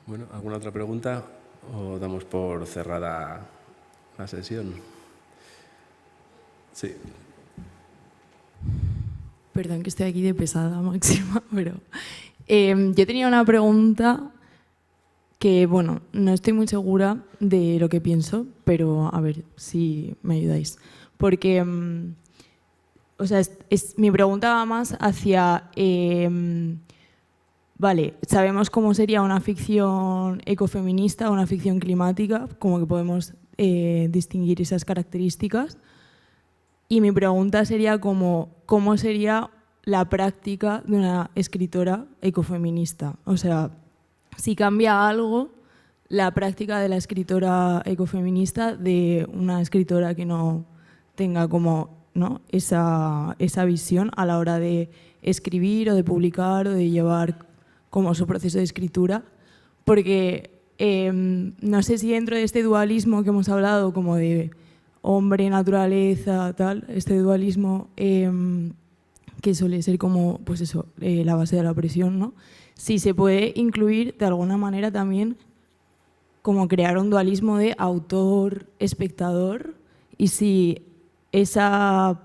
A: Bueno, ¿alguna otra pregunta o damos por cerrada la sesión? Sí.
K: Perdón que estoy aquí de pesada máxima, pero yo tenía una pregunta que, bueno, no estoy muy segura de lo que pienso, pero a ver si me ayudáis. Porque, o sea, mi pregunta va más hacia... Vale, sabemos cómo sería una ficción ecofeminista o una ficción climática, como que podemos distinguir esas características. Y mi pregunta sería cómo sería la práctica de una escritora ecofeminista. O sea, si cambia algo la práctica de la escritora ecofeminista de una escritora que no tenga como, ¿no? esa visión a la hora de escribir o de publicar o de llevar como su proceso de escritura, porque no sé si dentro de este dualismo que hemos hablado, como de hombre, naturaleza, tal, este dualismo que suele ser como, pues eso, la base de la opresión, ¿no? Si se puede incluir de alguna manera también como crear un dualismo de autor-espectador y si esa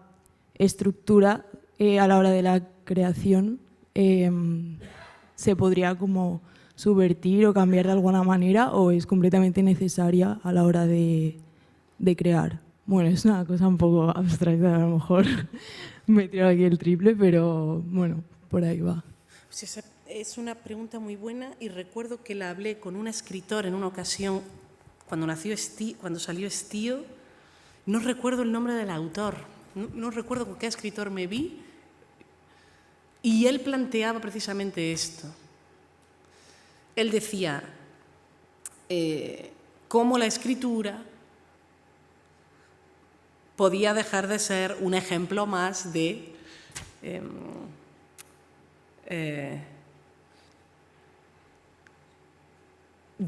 K: estructura a la hora de la creación se podría como subvertir o cambiar de alguna manera o es completamente necesaria a la hora de crear. Bueno, es una cosa un poco abstracta, a lo mejor me he tirado aquí el triple, pero bueno, por ahí va.
B: Pues esa es una pregunta muy buena y recuerdo que la hablé con un escritor en una ocasión cuando salió Estío. No recuerdo el nombre del autor, no recuerdo con qué escritor me vi, y él planteaba precisamente esto. Él decía cómo la escritura podía dejar de ser un ejemplo más de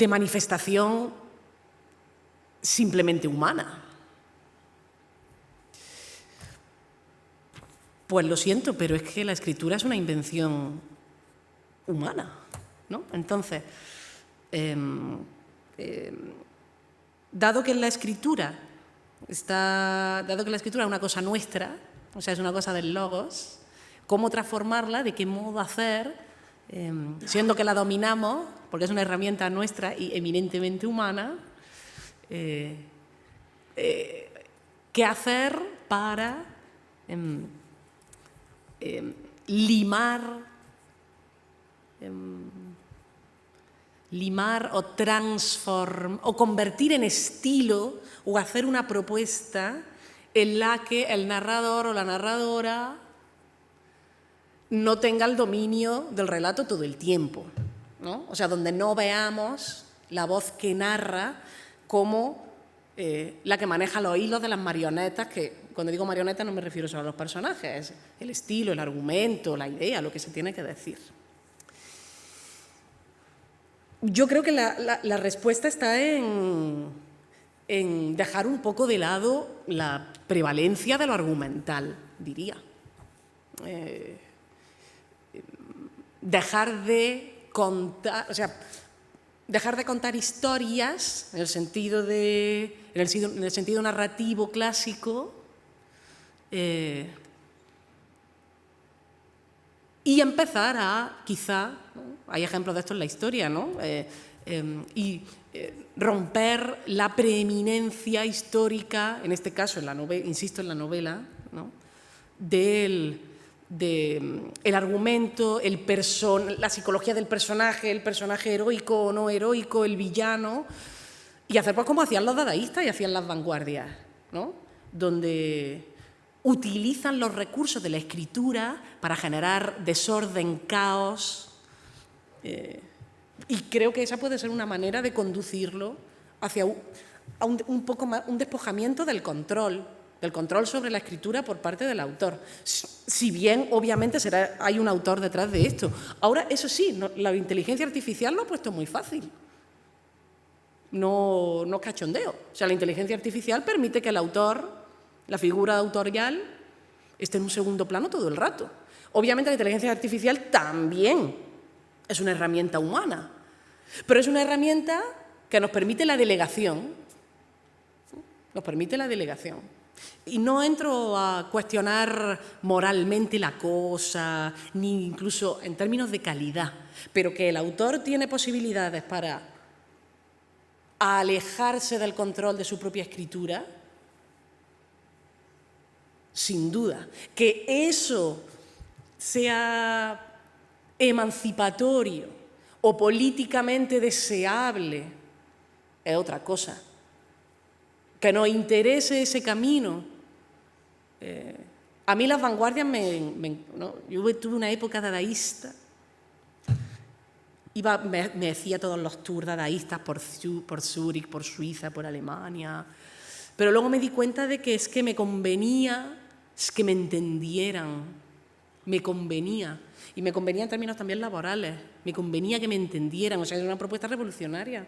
B: manifestación simplemente humana. Pues lo siento, pero es que la escritura es una invención humana, ¿no? Entonces, dado que la escritura es una cosa nuestra, o sea, es una cosa del logos, ¿cómo transformarla? ¿De qué modo hacer? Siendo que la dominamos, porque es una herramienta nuestra y eminentemente humana, ¿qué hacer para limar o transformar o convertir en estilo o hacer una propuesta en la que el narrador o la narradora no tenga el dominio del relato todo el tiempo, ¿no? O sea, donde no veamos la voz que narra como la que maneja los hilos de las marionetas, que cuando digo marionetas no me refiero solo a los personajes, es el estilo, el argumento, la idea, lo que se tiene que decir. Yo creo que la respuesta está en dejar un poco de lado la prevalencia de lo argumental, diría. Dejar de contar, o sea, dejar de contar historias en el sentido narrativo clásico y empezar a, quizá, ¿no? Hay ejemplos de esto en la historia, ¿no? Romper la preeminencia histórica, en este caso, insisto, en la novela, ¿no? del argumento, la psicología del personaje, el personaje heroico o no heroico, el villano, y hacer pues como hacían los dadaístas y hacían las vanguardias, ¿no? Donde utilizan los recursos de la escritura para generar desorden, caos, y creo que esa puede ser una manera de conducirlo hacia un poco más, un despojamiento del control sobre la escritura por parte del autor. Si bien, obviamente, hay un autor detrás de esto. Ahora, eso sí, la inteligencia artificial lo ha puesto muy fácil. No cachondeo. O sea, la inteligencia artificial permite que el autor, la figura autorial, esté en un segundo plano todo el rato. Obviamente, la inteligencia artificial también es una herramienta humana, pero es una herramienta que nos permite la delegación. Nos permite la delegación. Y no entro a cuestionar moralmente la cosa, ni incluso en términos de calidad, pero que el autor tiene posibilidades para alejarse del control de su propia escritura, sin duda. Que eso sea emancipatorio o políticamente deseable es otra cosa. Que nos interese ese camino. A mí las vanguardias ¿no? Yo tuve una época dadaísta. Me hacía todos los tours dadaístas por Zúrich, por Suiza, por Alemania. Pero luego me di cuenta de que es que me convenía, es que me entendieran. Me convenía. Y me convenía en términos también laborales. Me convenía que me entendieran. O sea, era una propuesta revolucionaria.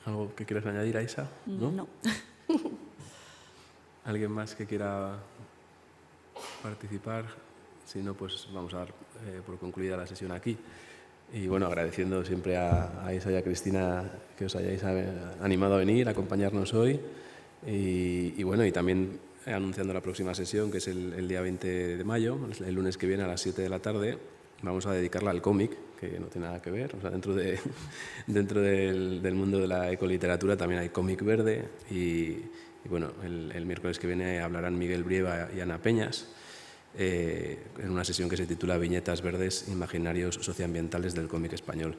A: ¿Algo que quieras añadir, Aisa?
H: No.
A: ¿Alguien más que quiera participar? Si no, pues vamos a dar por concluida la sesión aquí. Y bueno, agradeciendo siempre a Aisa y a Cristina que os hayáis animado a venir, a acompañarnos hoy. Y bueno, y también anunciando la próxima sesión, que es el día 20 de mayo, el lunes que viene a las 7 de la tarde, vamos a dedicarla al cómic, que no tiene nada que ver. O sea, dentro del mundo de la ecoliteratura también hay cómic verde y bueno, el miércoles que viene hablarán Miguel Brieva y Ana Peñas en una sesión que se titula Viñetas verdes, imaginarios socioambientales del cómic español.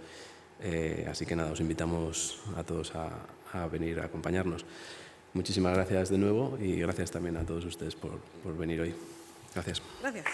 A: Así que nada, os invitamos a todos a venir a acompañarnos. Muchísimas gracias de nuevo y gracias también a todos ustedes por venir hoy. Gracias.
B: Gracias.